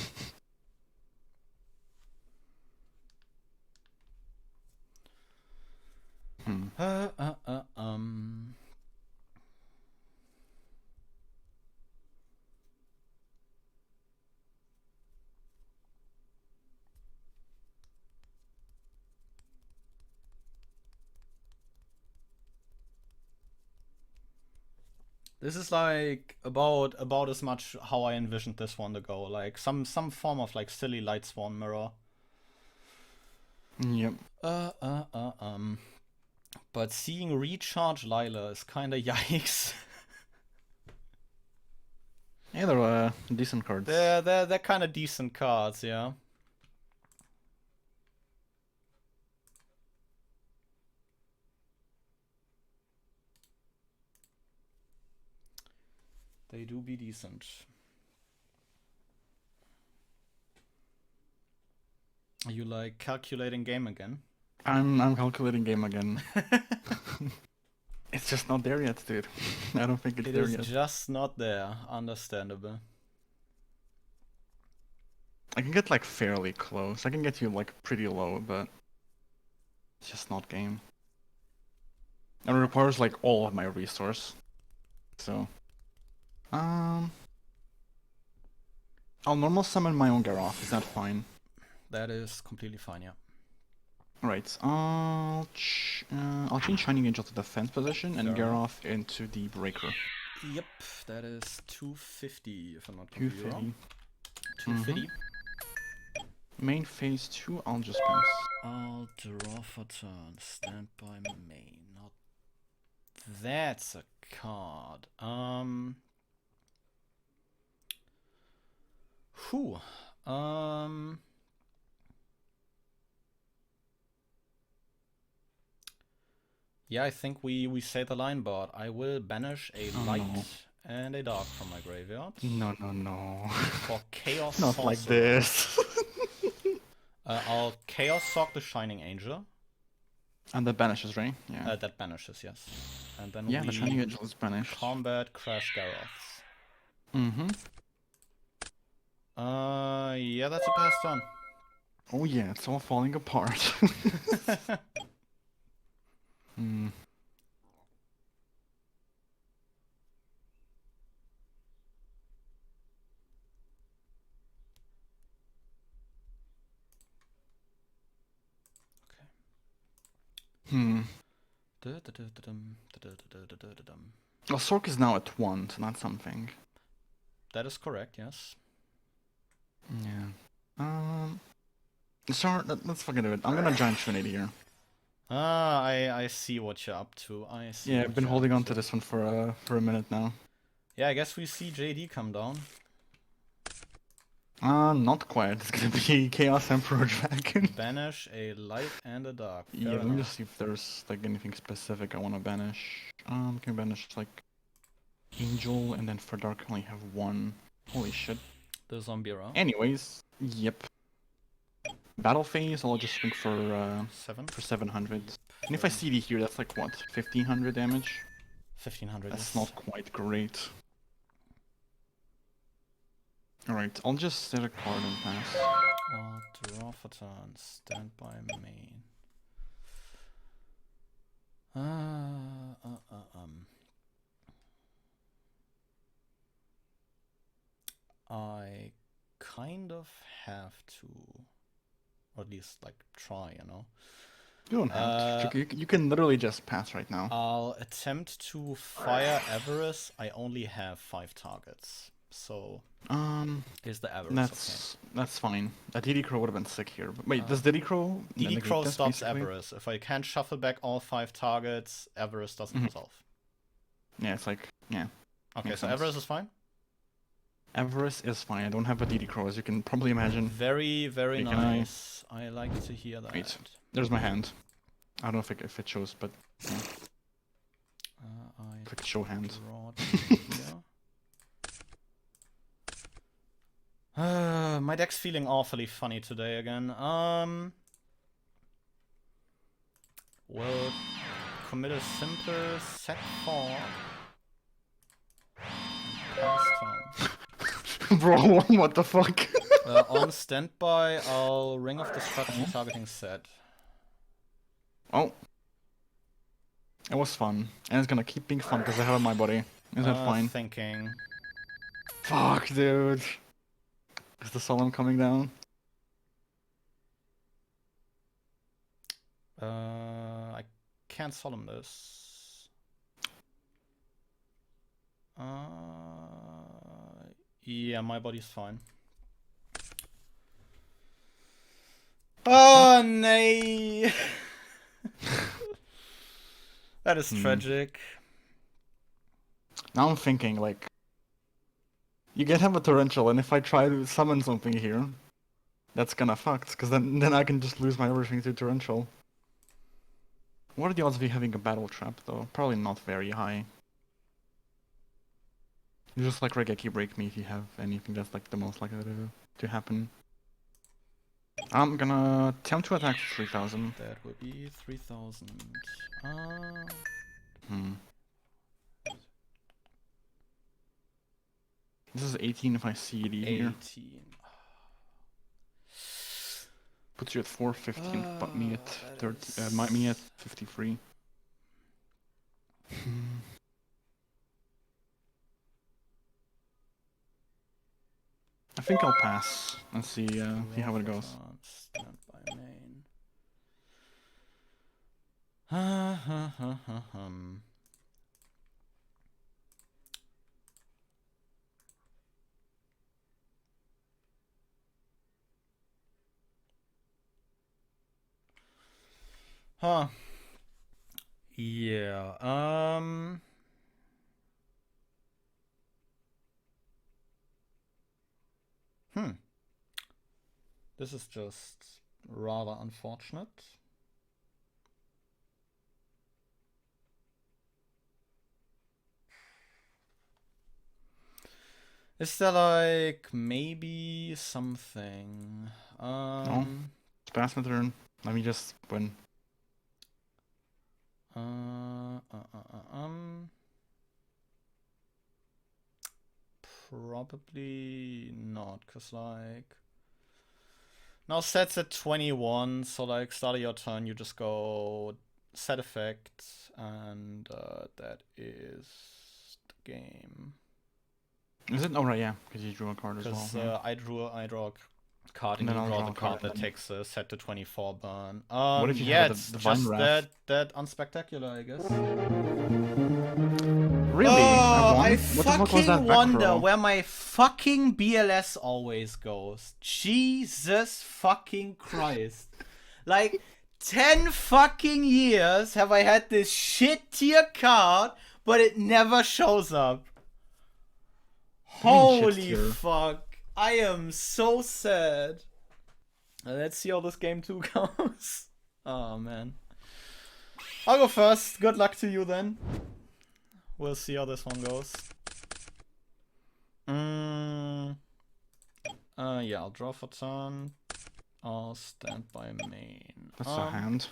A: This is like about as much how I envisioned this one to go. Like some form of like silly Lightsworn mirror.
B: Yep.
A: But seeing Recharge Lila is kinda yikes.
B: Yeah, they're decent cards.
A: They're kinda decent cards, yeah. They do be decent. Are you like calculating game again?
B: I'm calculating game again. It's just not there yet, dude. I don't think it's there yet.
A: It is just not there. Understandable.
B: I can get like fairly close. I can get you like pretty low, but it's just not game. And it requires like all of my resource. So, I'll normal summon my own Garoth. Is that fine?
A: That is completely fine, yeah.
B: Right. I'll change Shining Angel to defense position and
A: Fair
B: Garoth into the breaker.
A: Yep, that is 250 if I'm not
B: 250.
A: 250.
B: Main phase 2, I'll just pass.
A: I'll draw for turn. Stand by main. Not. That's a card. Whew. Yeah, I think we say the line board. I will banish a light and a dark from my graveyard.
B: No, no, no.
A: For chaos.
B: Not
A: sorcerer.
B: like this.
A: I'll chaos sock the Shining Angel.
B: And that banishes, right? Yeah.
A: That banishes, yes. And then
B: the Shining Angel is banished.
A: Combat Crash Garoths. Yeah, that's a pass turn.
B: Oh yeah, it's all falling apart. Well, Sork is now at 1, so that's something.
A: That is correct, yes.
B: Yeah. Sorry, let's fucking do it. I'm gonna Giant Trinity here.
A: I see what you're up to. I see.
B: Yeah, I've been holding on to this one for a minute now.
A: Yeah, I guess we see JD come down.
B: Not quite. It's gonna be Chaos Emperor Dragon.
A: Banish a light and a dark. Fair
B: Yeah, let me
A: enough.
B: just see if there's like anything specific I want to banish. Can banish like Angel, and then for dark I only have 1. Holy shit.
A: The Zombira.
B: Anyways, yep. Battle phase, I'll just swing for 700. And if I CD here, that's like what, 1500 damage?
A: 1500.
B: That's not quite great. Alright, I'll just set a card and pass.
A: I'll draw for turn. Stand by main. I kind of have to, or at least like try, you know.
B: You don't have to. You can literally just pass right now.
A: I'll attempt to fire Avarice. I only have 5 targets, so is the Avarice
B: that's fine. A Diddy Crow would have been sick here. But wait, does Diddy Crow?
A: Diddy Crow stops Avarice. If I can't shuffle back all 5 targets, Avarice doesn't resolve.
B: Yeah, it's like
A: Okay, so Avarice is fine.
B: Avarice is fine. I don't have a DD Crow, as you can probably imagine.
A: Very, very nice. I like to hear that.
B: Wait, there's my hand. I don't know if it shows, but yeah. Click show hand.
A: My deck's feeling awfully funny today again. We'll commit a simple set for pass turn.
B: Bro, what the fuck?
A: On standby, I'll Ring of Destruction targeting set.
B: Oh. It was fun. And it's gonna keep being fun because I have my body. Is that fine?
A: Thinking.
B: Fuck, dude. Is the solemn coming down?
A: I can't solemn this. Yeah, my body's fine. Oh, nay. That is tragic.
B: Now I'm thinking, like, you can have a torrential, and if I try to summon something here, that's gonna fucked, because then I can just lose my everything to torrential. What are the odds of you having a battle trap, though? Probably not very high. You just like Regeki break me if you have anything that's like the most likely to happen. I'm gonna attempt to attack for 3000.
A: That would be 3000.
B: This is 18 if I CD here.
A: 18.
B: Puts you at 450, but me at 30. Me at 53. I think I'll pass and see how it goes.
A: Stand by main. Huh. Yeah. This is just rather unfortunate. Is there like maybe something?
B: No. It's past my turn. Let me just win.
A: Probably not, cause like now set's at 21, so like start of your turn, you just go set effect, and that is the game.
B: Is it? Oh right, yeah, because you drew a card as well.
A: Because I draw a card, and you draw the card that takes a set to 24 burn.
B: What if you
A: yeah,
B: have
A: it's
B: the
A: just
B: Wrath?
A: that unspectacular, I guess.
B: Really?
A: Oh, I
B: what the fuck was that
A: fucking
B: back
A: wonder
B: row?
A: where my fucking BLS always goes. Jesus fucking Christ. Like, 10 fucking years have I had this shit tier card, but it never shows up. Holy fuck. I am so sad. Let's see how this game 2 goes. Oh, man. I'll go first. Good luck to you then. We'll see how this one goes. Yeah, I'll draw for turn. I'll stand by main.
B: That's a hand.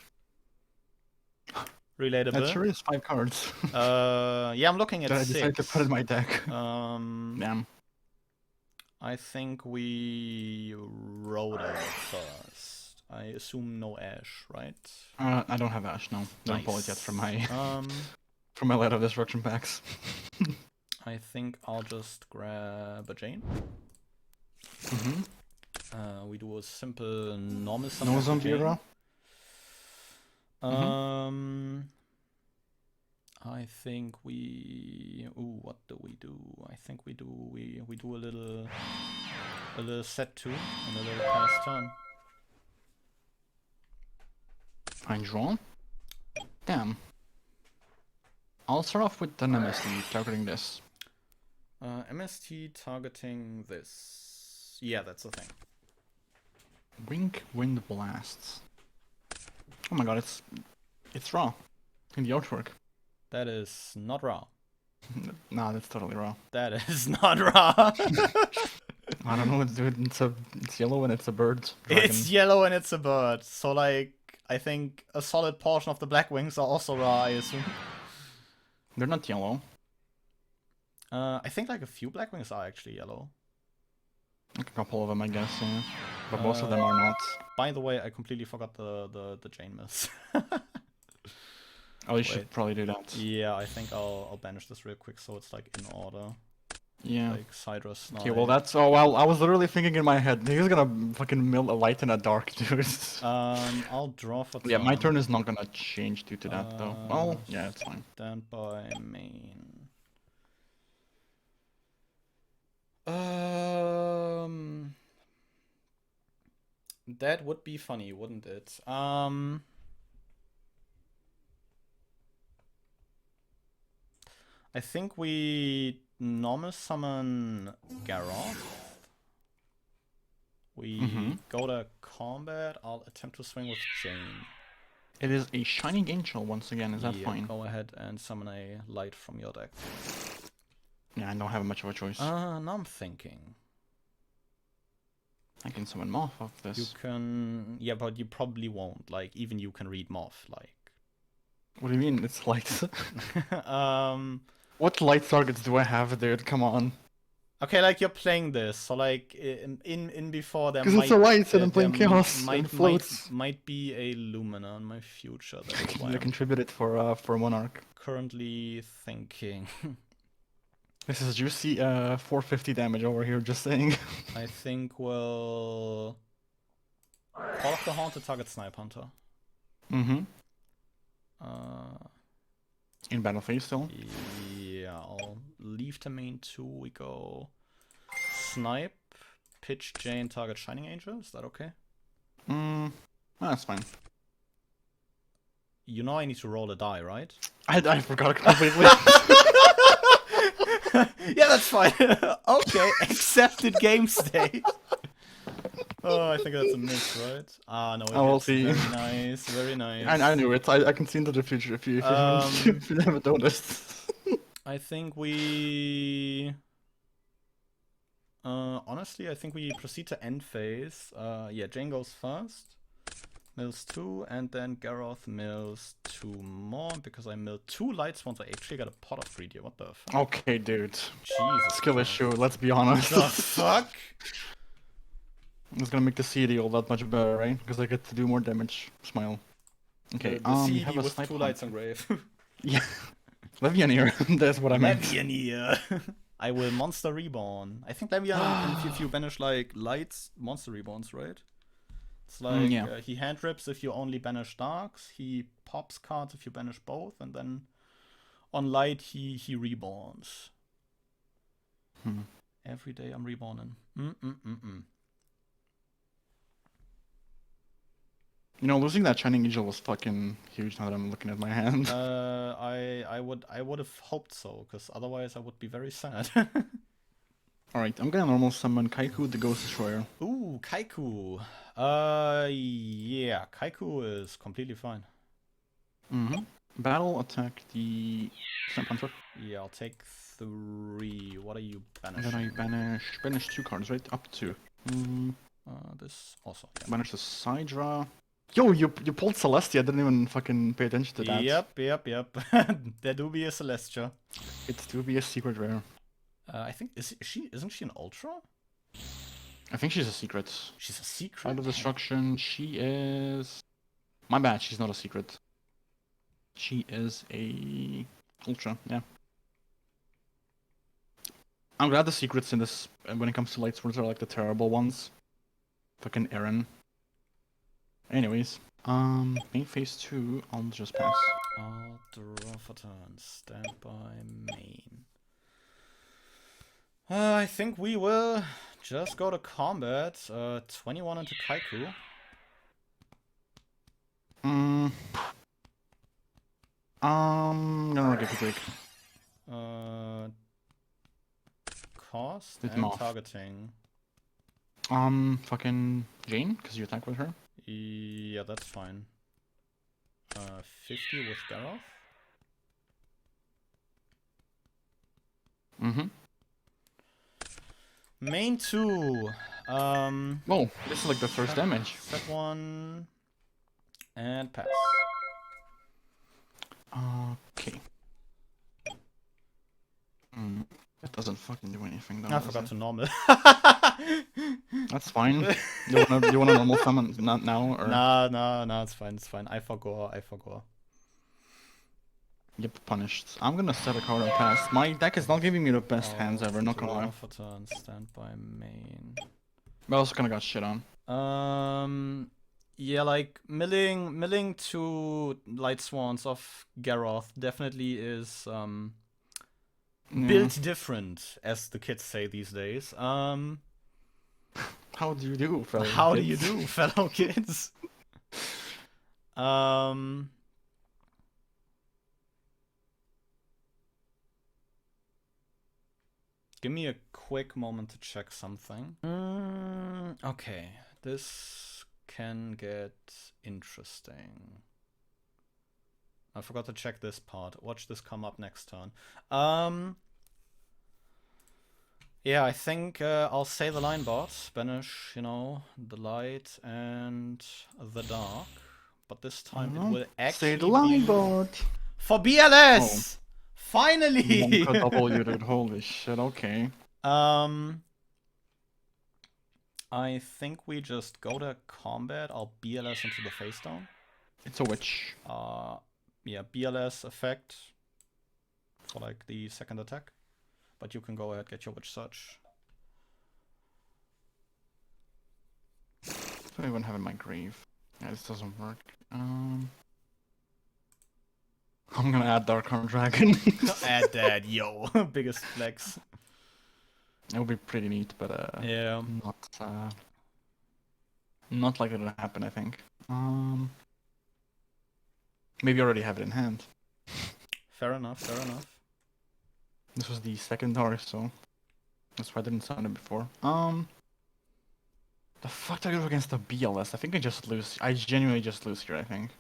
A: Relatable.
B: That sure is 5 cards.
A: Yeah, I'm looking at 6.
B: I decided to put in my deck.
A: Damn. I think we roll it first. I assume no ash, right?
B: I don't have ash, no. Don't pull it yet from my from my Light of Destruction packs.
A: I think I'll just grab a Jane. We do a simple normal summon.
B: No zombie draw?
A: I think we. Ooh, what do we do? I think we do a little set 2 and a little pass turn.
B: Fine draw. Damn. I'll start off with an MST targeting this.
A: MST targeting this. Yeah, that's the thing.
B: Wink Wind Blasts. Oh my god, it's raw. In the artwork.
A: That is not raw.
B: Nah, that's totally raw.
A: That is not raw.
B: I don't know, it's yellow and it's a bird.
A: Dragon. It's yellow and it's a bird. So like, I think a solid portion of the black wings are also raw, I assume.
B: They're not yellow.
A: I think like a few black wings are actually yellow.
B: Like a couple of them, I guess, yeah. But most of them are not.
A: By the way, I completely forgot the Jane miss.
B: Oh, you should probably do that.
A: Yeah, I think I'll banish this real quick so it's like in order.
B: Yeah.
A: Like Citrus.
B: Okay, well that's well. I was literally thinking in my head, he's gonna fucking mill a light and a dark, dude.
A: I'll draw for.
B: Yeah, my turn is not gonna change due to that though. Well, yeah, it's fine.
A: Stand by main. That would be funny, wouldn't it? I think we normal summon Garroth. We go to combat. I'll attempt to swing with Jane.
B: It is a Shining Angel once again, is that fine?
A: Go ahead and summon a light from your deck.
B: Yeah, I don't have much of a choice.
A: Now I'm thinking.
B: I can summon Moth off this.
A: You can... Yeah, but you probably won't. Like, even you can read Moth, like...
B: What do you mean? It's lights. What light targets do I have, dude? Come on.
A: Okay, like you're playing this, so like in before there might...
B: Because it's a light and I'm playing Chaos and floats.
A: Might be a Lumina in my future. That's why
B: I contributed for Monarch.
A: Currently thinking.
B: This is juicy 450 damage over here, just saying.
A: I think we'll... Call of the Haunted target Snipe Hunter.
B: In battle phase still?
A: Yeah, I'll leave the main 2. We go Snipe, pitch Jane, target Shining Angel. Is that okay?
B: That's fine.
A: You know I need to roll a die, right?
B: I forgot completely.
A: Yeah, that's fine. Okay, accepted game state. Oh, I think that's a miss, right? Ah, no,
B: we'll see.
A: Very nice, very nice.
B: I knew it. I can see into the future if you haven't noticed.
A: I think we... honestly, I think we proceed to end phase. Yeah, Jane goes first. Mills 2, and then Garroth mills 2 more, because I milled 2 Lightsworn, so I actually got a pot of greed here. What the fuck?
B: Okay, dude.
A: Jesus.
B: Skill issue, let's be honest.
A: The fuck?
B: It's gonna make the CD all that much better, right? Because I get to do more damage. Smile. Okay,
A: the CD
B: have a
A: with 2 lights on grave.
B: Yeah. Levianeer, that's what I meant.
A: Levianeer. I will Monster Reborn. I think Levianeer, if you banish like lights, Monster Reborns, right? It's like he hand rips if you only banish darks, he pops cards if you banish both, and then on light he reborns. Every day I'm reborning.
B: You know, losing that Shining Angel was fucking huge now that I'm looking at my hand.
A: I would have hoped so, because otherwise I would be very sad.
B: Alright, I'm gonna normal summon Kaiku the Ghost Destroyer.
A: Ooh, Kaiku. Yeah, Kaiku is completely fine.
B: Battle attack the Snap Hunter.
A: Yeah, I'll take 3. What are you banishing?
B: And then I banish 2 cards, right? Up to.
A: This also. Yeah.
B: Banish the Sidra. Yo, you pulled Celestia. I didn't even fucking pay attention to that.
A: Yep. There do be a Celestia.
B: It do be a secret rare.
A: I think isn't she an Ultra?
B: I think she's a secret.
A: She's a secret.
B: Side of Destruction. She is. My bad. She's not a secret. She is a Ultra. Yeah. I'm glad the secrets in this, when it comes to Lightsworns, are like the terrible ones. Fucking Aaron. Anyways, main phase 2, I'll just pass.
A: I'll draw for turn. Stand by main. I think we will just go to combat. 21 into Kaiku.
B: Gonna get quick.
A: Cost
B: it's
A: and
B: Moth.
A: targeting.
B: Fucking Jane, because you attack with her.
A: Yeah, that's fine. 50 with Garroth. Main 2.
B: Whoa, this is like the first damage.
A: Set 1 and pass.
B: Okay. That doesn't fucking do anything though.
A: I forgot to normal.
B: That's fine. You wanna normal summon not now or?
A: No, it's fine. I forgot.
B: Yep, punished. I'm gonna set a card and pass. My deck is not giving me the best hands ever, not gonna lie.
A: For turn, stand by main.
B: But I also kinda got shit on.
A: Yeah, like milling 2 Lightsworns of Garroth definitely is Built different, as the kids say these days.
B: How do you do, fellow
A: How do
B: kids?
A: you do, fellow kids? Give me a quick moment to check something. Okay, this can get interesting. I forgot to check this part. Watch this come up next turn. Yeah, I think I'll say the line bot. Banish, you know, the light and the dark. But this time it will actually
B: Say the line
A: be
B: bot.
A: for BLS! Finally!
B: Wonka W, dude. Holy shit, okay.
A: I think we just go to combat. I'll BLS into the face down.
B: It's a witch.
A: Yeah, BLS effect for like the second attack. But you can go ahead, get your witch search.
B: I don't even have it in my grave. Yeah, this doesn't work. I'm gonna add Dark-Armed Dragon.
A: Add that, yo. Biggest flex.
B: It would be pretty neat, but
A: yeah,
B: not likely to happen, I think. Maybe you already have it in hand.
A: Fair enough, fair enough.
B: This was the second dark, so that's why I didn't sound it before. The fuck do I go against the BLS? I think I just lose. I genuinely just lose here, I think.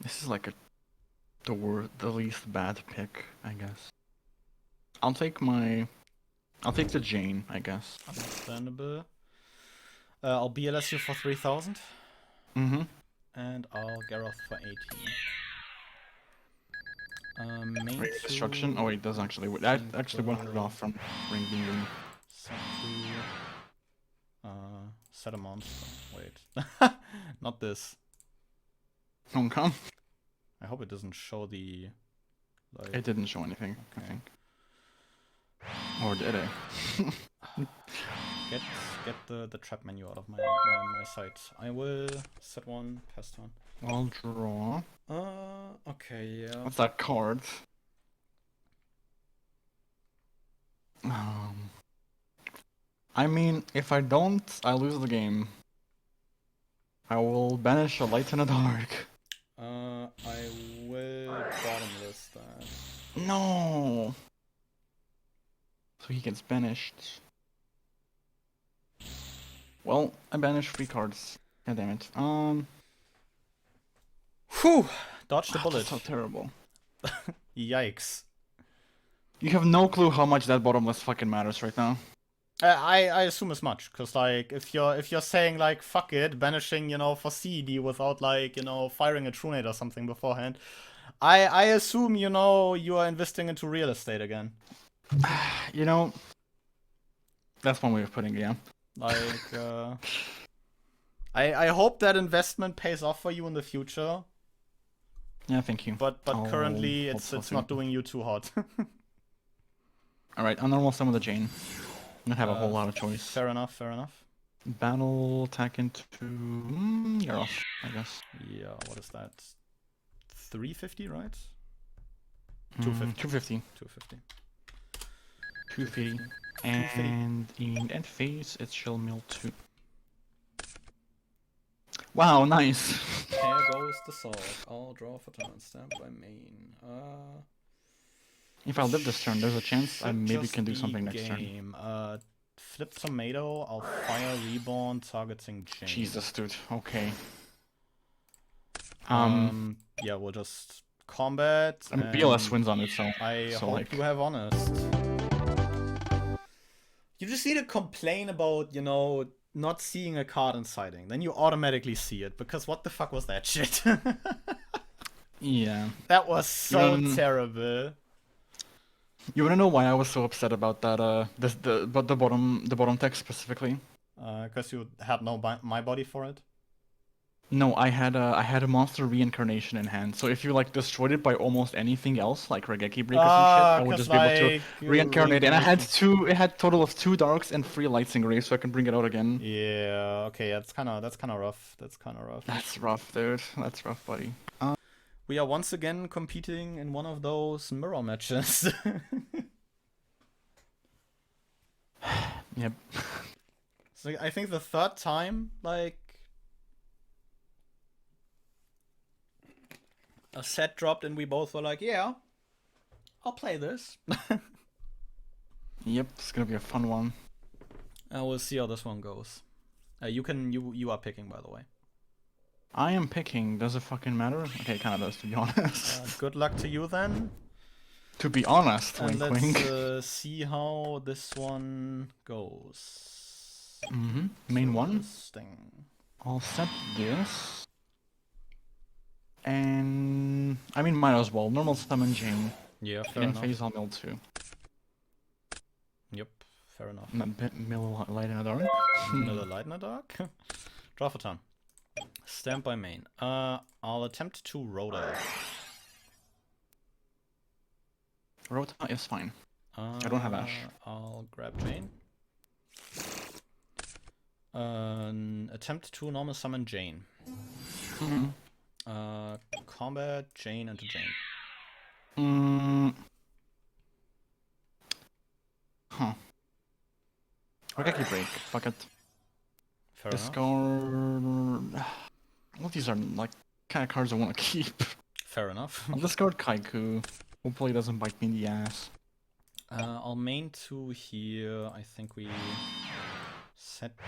B: This is like the least bad pick, I guess. I'll take the Jane, I guess.
A: Understandable. I'll BLS you for 3,000.
B: Mm-hmm.
A: And I'll Garroth for 18.
B: Wait, destruction? Oh wait, does actually. I actually 100 off from Ring Beam.
A: Set a monster. Wait. Not this.
B: Okay.
A: I hope it doesn't show the... Like...
B: It didn't show anything, okay. I think. Or did it?
A: Get the trap menu out of my sight. I will set one, pass turn.
B: I'll draw.
A: Okay, yeah.
B: What's that card? I mean, if I don't, I lose the game. I will banish a light and a dark.
A: I will bottomless that.
B: No! So he gets banished. Well, I banished 3 cards. God damn it.
A: Whew! Dodged the bullet.
B: That's so terrible.
A: Yikes.
B: You have no clue how much that bottomless fucking matters right now.
A: I assume as much, cause like if you're saying like fuck it, banishing, you know, for CED without like, you know, firing a Trunade or something beforehand, I assume, you know, you are investing into real estate again.
B: You know, that's one way of putting it, yeah.
A: Like I hope that investment pays off for you in the future.
B: Yeah, thank you.
A: But currently it's not doing you too hot.
B: Alright, I'll normal summon the Jane. I don't have a whole lot of choice.
A: Fair enough, fair enough.
B: Battle attack into you're off, I guess.
A: Yeah, what is that? 350, right?
B: 250.
A: 250.
B: 250. And in end phase, it shall mill 2. Wow, nice.
A: Here goes the sword. I'll draw for turn, stamp by main.
B: If I live this turn, there's a chance I maybe can do something next turn.
A: Flip tomato, I'll fire reborn targeting Jane.
B: Jesus, dude. Okay.
A: Yeah, we'll just combat.
B: I mean, BLS wins on it, so
A: I hope
B: like...
A: you have honest. You just need to complain about, you know, not seeing a card in sighting. Then you automatically see it, because what the fuck was that shit?
B: Yeah.
A: That was so terrible.
B: You wanna know why I was so upset about that? The bottom text specifically.
A: Because you had no my body for it.
B: No, I had a monster reincarnation in hand. So if you like destroyed it by almost anything else, like Regeki breakers and shit, I would
A: cause
B: just be able to
A: like
B: reincarnate. And I had
A: reincarnation.
B: it had total of 2 darks and 3 lights and grays, so I can bring it out again.
A: Yeah, okay, that's kind of rough. That's kind of rough.
B: That's rough, dude. That's rough, buddy.
A: We are once again competing in one of those mirror matches.
B: Yep.
A: So I think the third time, like, a set dropped and we both were like, yeah, I'll play this.
B: Yep, it's gonna be a fun one.
A: We'll see how this one goes. You are picking, by the way.
B: I am picking. Does it fucking matter? Okay, it kind of does, to be honest.
A: Good luck to you then.
B: To be honest,
A: And
B: wink
A: let's
B: wink.
A: see how this one goes.
B: Main one.
A: Interesting.
B: I'll set this. And I mean, might as well. Normal summon Jane.
A: Yeah, fair
B: In
A: enough.
B: phase, I'll mill too.
A: Yep, fair enough.
B: Mill light in the dark.
A: Another light in the dark. Draw for turn. Stand by main. I'll attempt to Rhoda.
B: Rota is fine. I don't have Ash.
A: I'll grab Jane. Attempt to normal summon Jane. Combat Jane into Jane.
B: Huh. Regeki break. Fuck it.
A: Fair enough.
B: Discard. All these are like kind of cards I want to keep.
A: Fair enough.
B: I'll discard Kaiku. Hopefully it doesn't bite me in the ass.
A: I'll main 2 here. I think we set 2.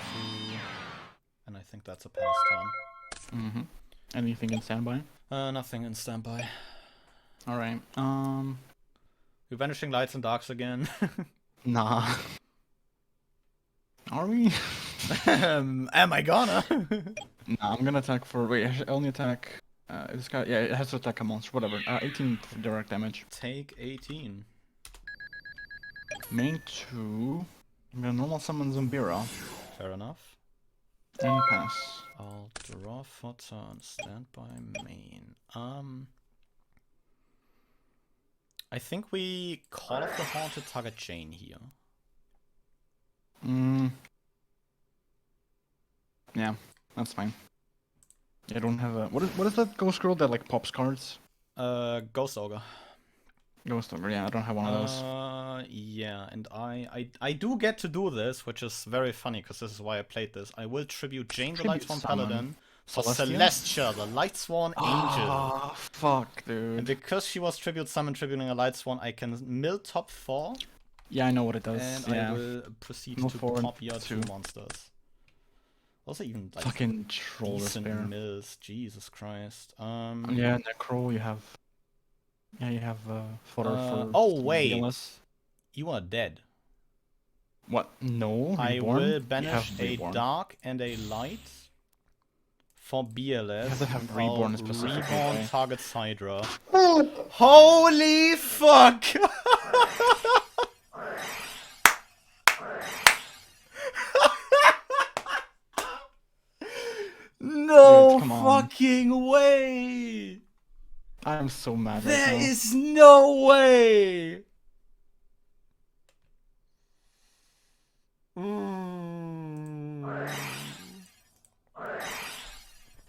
A: And I think that's a pass turn.
B: Anything in standby?
A: Nothing in standby.
B: Alright.
A: We're vanishing lights and darks again.
B: Nah. Are we?
A: Am I gonna?
B: Nah, I'm gonna attack for. Wait, I should only attack. This guy. Yeah, it has to attack a monster. Whatever. 18 direct damage.
A: Take 18.
B: Main 2. I'm gonna normal summon Zumbira.
A: Fair enough.
B: And pass.
A: I'll draw for turn. Stand by main. I think we call off the haunted target Jane here.
B: Yeah, that's fine. I don't have a. What is that ghost girl that like pops cards?
A: Ghost Ogre.
B: Ghost Ogre, yeah, I don't have one of those.
A: Yeah, and I do get to do this, which is very funny because this is why I played this. I will tribute Jane the Lightsworn Paladin for Celestia, the Lightsworn Angel.
B: Ah, fuck, dude.
A: And because she was tributing a Lightsworn, I can mill top 4.
B: Yeah, I know what it does.
A: And
B: yeah.
A: I will proceed
B: Mill
A: to
B: forward
A: pop your 2
B: 2.
A: monsters. Also even like
B: Fucking troll
A: decent
B: despair.
A: mills, Jesus Christ.
B: Yeah, Necro, you have. Yeah, you have fodder for.
A: Oh wait,
B: BLS.
A: you are dead.
B: What? No,
A: I
B: Reborn?
A: will
B: You
A: banish
B: have
A: a
B: Reborn.
A: dark and a light for BLS.
B: You have to have Reborn specifically.
A: Reborn
B: right?
A: targets Hydra. Holy fuck! No
B: Dude, come on.
A: fucking way!
B: I'm so mad right
A: There
B: now.
A: is no way!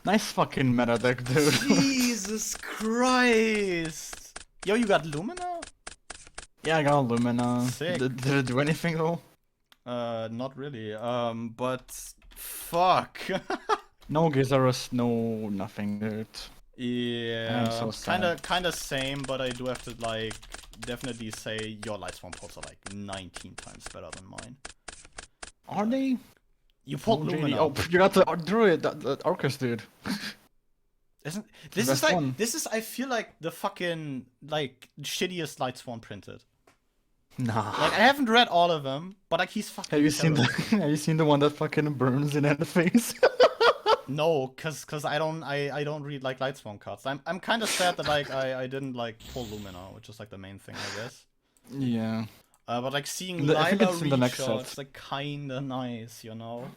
B: Nice fucking meta deck, dude.
A: Jesus Christ! Yo, you got Lumina?
B: Yeah, I got Lumina.
A: Sick.
B: Did it do anything though?
A: Not really. But fuck.
B: No Gizarus, no nothing, dude.
A: Yeah,
B: I'm so sad.
A: kinda same, but I do have to like definitely say your Lightsworn pulls are like 19 times better than mine.
B: Are they?
A: You pulled
B: JD.
A: Lumina.
B: Oh, you got the Druid, the Arcus dude.
A: Isn't
B: The
A: this is
B: best
A: like
B: one.
A: this is I feel like the fucking like shittiest Lightsworn printed.
B: Nah.
A: Like I haven't read all of them, but like he's fucking.
B: Have you seen
A: terrible.
B: the Have you seen the one that fucking burns in the face?
A: No, cause I don't read like Lightsworn cards. I'm kind of sad that like I didn't like pull Lumina, which is like the main thing I guess.
B: Yeah.
A: But like seeing
B: I think
A: Lila
B: it's in the next
A: reach out,
B: set.
A: it's like kinda nice, you know.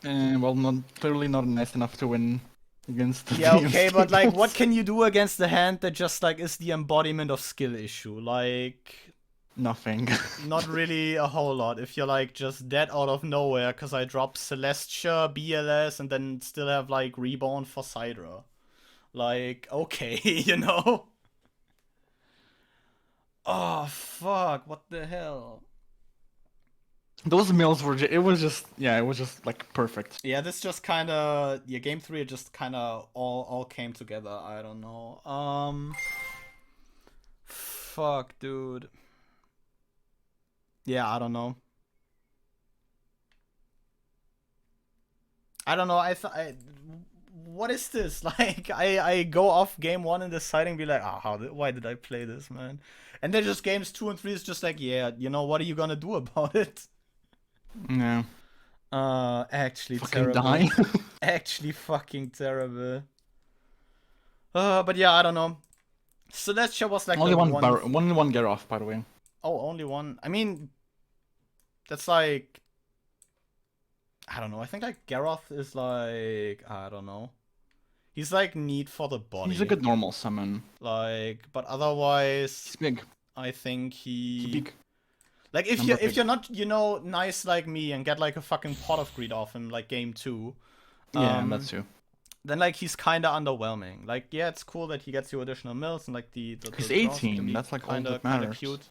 B: Well, clearly not nice enough to win against the
A: Yeah, okay, but like, what
B: tables.
A: can you do against the hand that just like is the embodiment of skill issue? Like,
B: Nothing.
A: not really a whole lot. If you're like just dead out of nowhere because I dropped Celestia, BLS, and then still have like Reborn for Sidra. Like, okay, you know? Oh, fuck, what the hell?
B: Those mills were it was just like perfect.
A: Yeah, this just kind of, yeah, game 3 it just kind of all came together. I don't know. Fuck, dude. Yeah, I don't know. I don't know. What is this? Like, I go off game 1 in deciding, be like, why did I play this, man? And then just games 2 and 3 is just like, yeah, you know, what are you gonna do about it?
B: Yeah.
A: Actually
B: Fucking
A: terrible.
B: die.
A: Actually fucking terrible. But yeah, I don't know. Celestia was like
B: Only
A: the
B: one get off, by the way.
A: Oh, only one. I mean, that's like, I don't know. I think like Garroth is like, I don't know. He's like neat for the body.
B: He's a good normal summon.
A: Like, but otherwise,
B: He's big.
A: I think
B: He's big.
A: like if you're not, you know, nice like me and get like a fucking pot of greed off him like game 2.
B: Yeah, that's true.
A: Then like he's kind of underwhelming. Like, yeah, it's cool that he gets you additional mills and like the
B: He's 18. That's like all that matters.
A: Cute.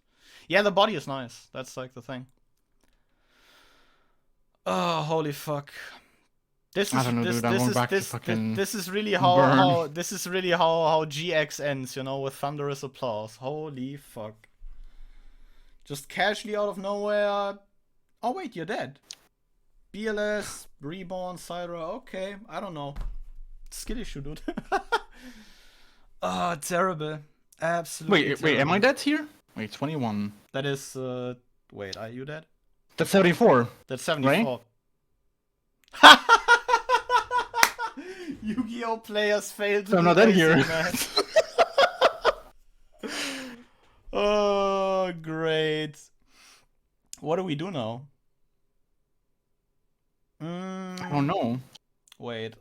A: Yeah, the body is nice. That's like the thing. Oh, holy fuck! This is
B: I don't know, dude. I'm going back to fucking
A: this is really how this is really how GX ends, you know, with thunderous applause. Holy fuck! Just casually out of nowhere. Oh wait, you're dead. BLS, Reborn, Syra. Okay, I don't know. Skill issue, dude. Oh, terrible. Absolutely.
B: Wait, am I dead here? Wait, 21.
A: That is. Wait, are you dead?
B: That's 74.
A: That's 74.
B: Right?
A: Yu-Gi-Oh! Players failed to
B: So I'm
A: do
B: not dead here.
A: basic math. Oh, great. What do we do now?
B: I don't know.
A: Wait.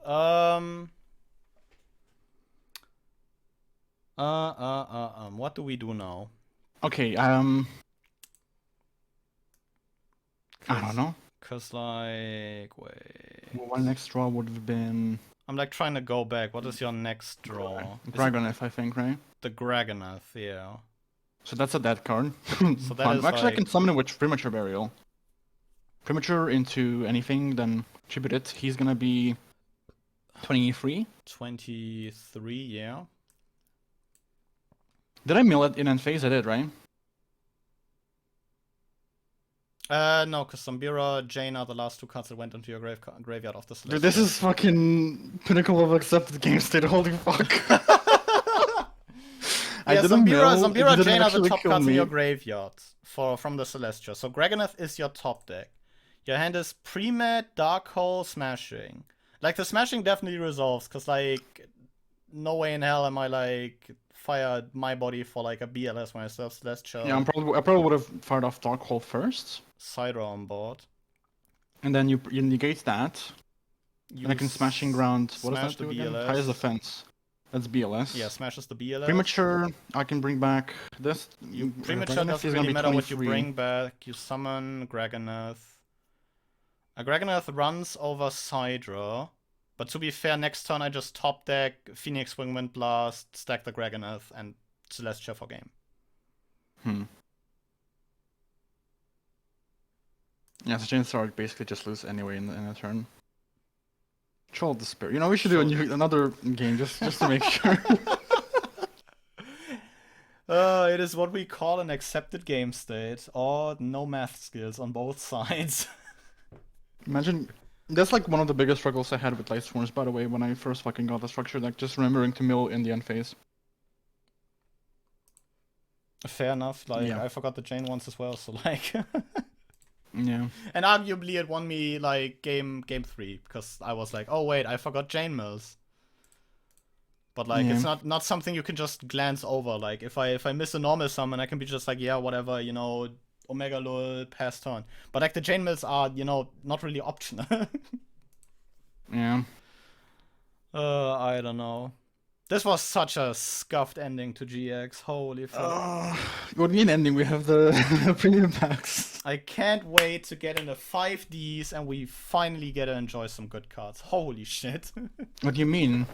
A: What do we do now?
B: Okay, I don't know.
A: Cause like, wait.
B: Well, my next draw would have been
A: I'm like trying to go back. What is your next draw?
B: Dragoneth, I think, right?
A: The Gragonath, yeah.
B: So that's a dead card.
A: So that is
B: Actually,
A: like...
B: I can summon it with Premature Burial. Premature into anything, then tribute it. He's gonna be 23.
A: 23, yeah.
B: Did I mill it in end phase? I did, right?
A: No, because Zambira, Jaina are the last 2 cards that went into your graveyard of the Celestial.
B: Dude, this is fucking pinnacle of accepted game state. Holy fuck.
A: Yeah, Zambira, Jaina are the top cards
B: me.
A: in your graveyard from the Celestia. So Gragonath is your top deck. Your hand is Pre-Med, Dark Hole, Smashing. Like, the Smashing definitely resolves, because, like, no way in hell am I, like, fire my body for, like, a BLS when I still have Celestial.
B: Yeah, I probably would have fired off Dark Hole first.
A: Sidra on board.
B: And then you negate that. And I can Smashing Ground. What does that do again?
A: BLS.
B: Highest defense. That's BLS.
A: Yeah, smashes the BLS.
B: Premature, I can bring back this.
A: Premature doesn't really matter what you bring back. You summon Gragonath. A Gragonath runs over Sidra. But to be fair, next turn I just top deck Phoenix Wingwind Blast, stack the Gragonath, and Celestia for game.
B: Yeah, so Chainstar basically just lose anyway in a turn. Troll the Spirit. You know, we should do another game just to make sure.
A: It is what we call an accepted game state, or no math skills on both sides.
B: Imagine, that's like one of the biggest struggles I had with Lightsworns, by the way, when I first fucking got the structure, like just remembering to mill in the end phase.
A: Fair enough, like,
B: Yeah.
A: I forgot the Jane once as well, so like...
B: Yeah.
A: And arguably it won me, like, game 3, because I was like, oh wait, I forgot Jane Mills. But, like, it's not something you can just glance over. Like, if I miss a normal summon, I can be just like, yeah, whatever, you know, Omega Lul, pass turn. But, like, the Jane Mills are, you know, not really optional.
B: Yeah.
A: I don't know. This was such a scuffed ending to GX. Holy fuck.
B: What do you mean ending? We have the premium packs.
A: I can't wait to get into 5Ds and we finally get to enjoy some good cards. Holy shit.
B: What do you mean?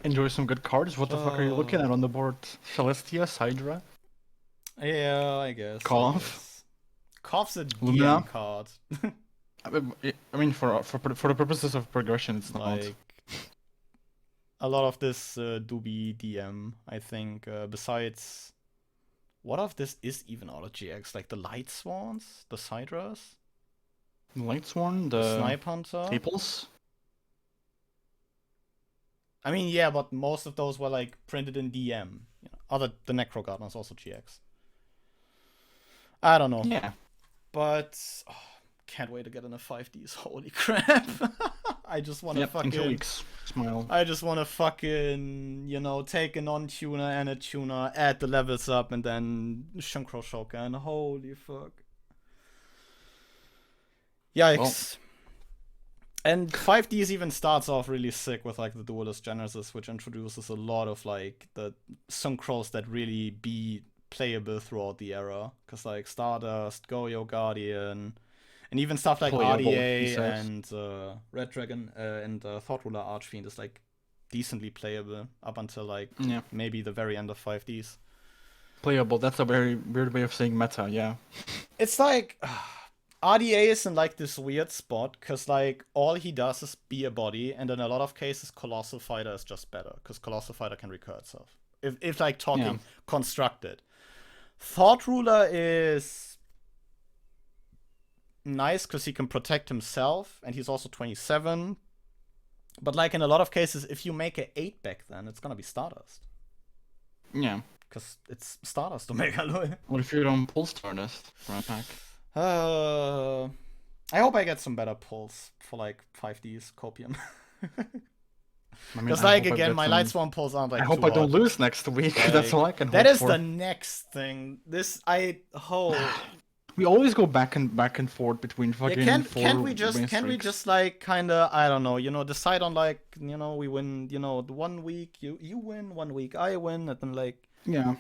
B: Enjoy some good cards? What the fuck are you looking at on the board? Celestia, Hydra?
A: Yeah, I guess.
B: Cough?
A: Cough's a
B: Lumina?
A: DM card.
B: I mean, for the purposes of progression, it's not.
A: Like, a lot of this do be DM, I think. Besides, what of this is even out of GX? Like the Lightsworns, the Hydras,
B: Lightsworn, the
A: Snipe Hunter.
B: Staples?
A: I mean, yeah, but most of those were like printed in DM. You know, the Necro Gardener is also GX. I don't know.
B: Yeah.
A: But can't wait to get into 5Ds. Holy crap. I just want to fucking...
B: in 2 weeks. Smile.
A: I just want to fucking, you know, take a non-tuner and a tuner, add the levels up, and then Synchro Shogun. Holy fuck. Yikes. Well. And 5Ds even starts off really sick with like the Duelist Genesis, which introduces a lot of like the synchros that really be playable throughout the era. Because like Stardust, Goyo Guardian, and even stuff like
B: playable,
A: RDA and Red Dragon and Thought Ruler Archfiend is like decently playable up until like maybe the very end of 5Ds.
B: Playable, that's a very weird way of saying meta, yeah.
A: It's like... RDA is in like this weird spot because like all he does is be a body, and in a lot of cases Colossal Fighter is just better because Colossal Fighter can recur itself. If like talking constructed. Thought Ruler is nice because he can protect himself and he's also 27. But like in a lot of cases, if you make an 8 back then it's gonna be Stardust.
B: Yeah.
A: Because it's Stardust Omega Loy.
B: What if you don't pull Stardust for a pack?
A: I hope I get some better pulls for like 5Ds Copium. Because like again, my Lightsworn pulls aren't like.
B: I hope I don't lose next week. Like, that's all I can hope for.
A: That is the next thing. This I hope.
B: We always go back and forth between fucking.
A: Can't we just like kind of, I don't know, you know, decide on like, you know, we win, you know, 1 week you win, 1 week I win, and then like.
B: Yeah.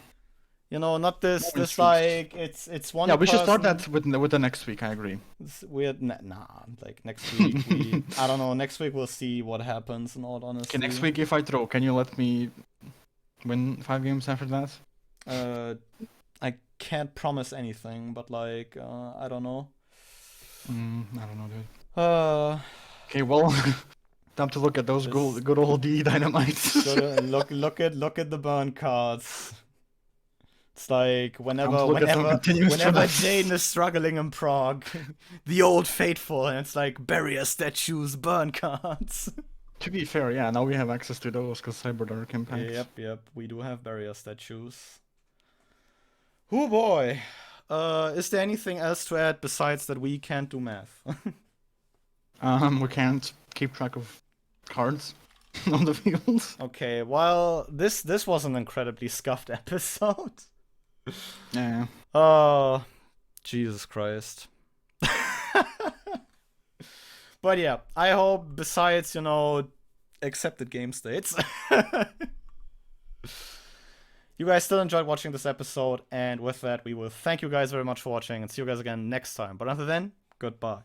A: You know, not this like it's one.
B: Yeah, we should start that with the next week. I agree.
A: It's weird. Nah, like next week I don't know. Next week we'll see what happens. In all honesty.
B: Okay, next week if I throw, can you let me win 5 games after that?
A: I can't promise anything, but like I don't know.
B: I don't know, dude. Okay, well, time to look at those good old D dynamites.
A: look at the burn cards. It's like whenever Jane is struggling in Prague, the old faithful, and it's like barrier statues, burn cards.
B: To be fair, yeah, now we have access to those because Cyberdark impacts.
A: Yep, we do have barrier statues. Oh boy. Is there anything else to add besides that we can't do math?
B: We can't keep track of cards on the field.
A: Okay, well, this was an incredibly scuffed episode.
B: Yeah.
A: Oh, Jesus Christ. But yeah, I hope besides, you know, accepted game states, you guys still enjoyed watching this episode. And with that, we will thank you guys very much for watching and see you guys again next time. But until then, goodbye.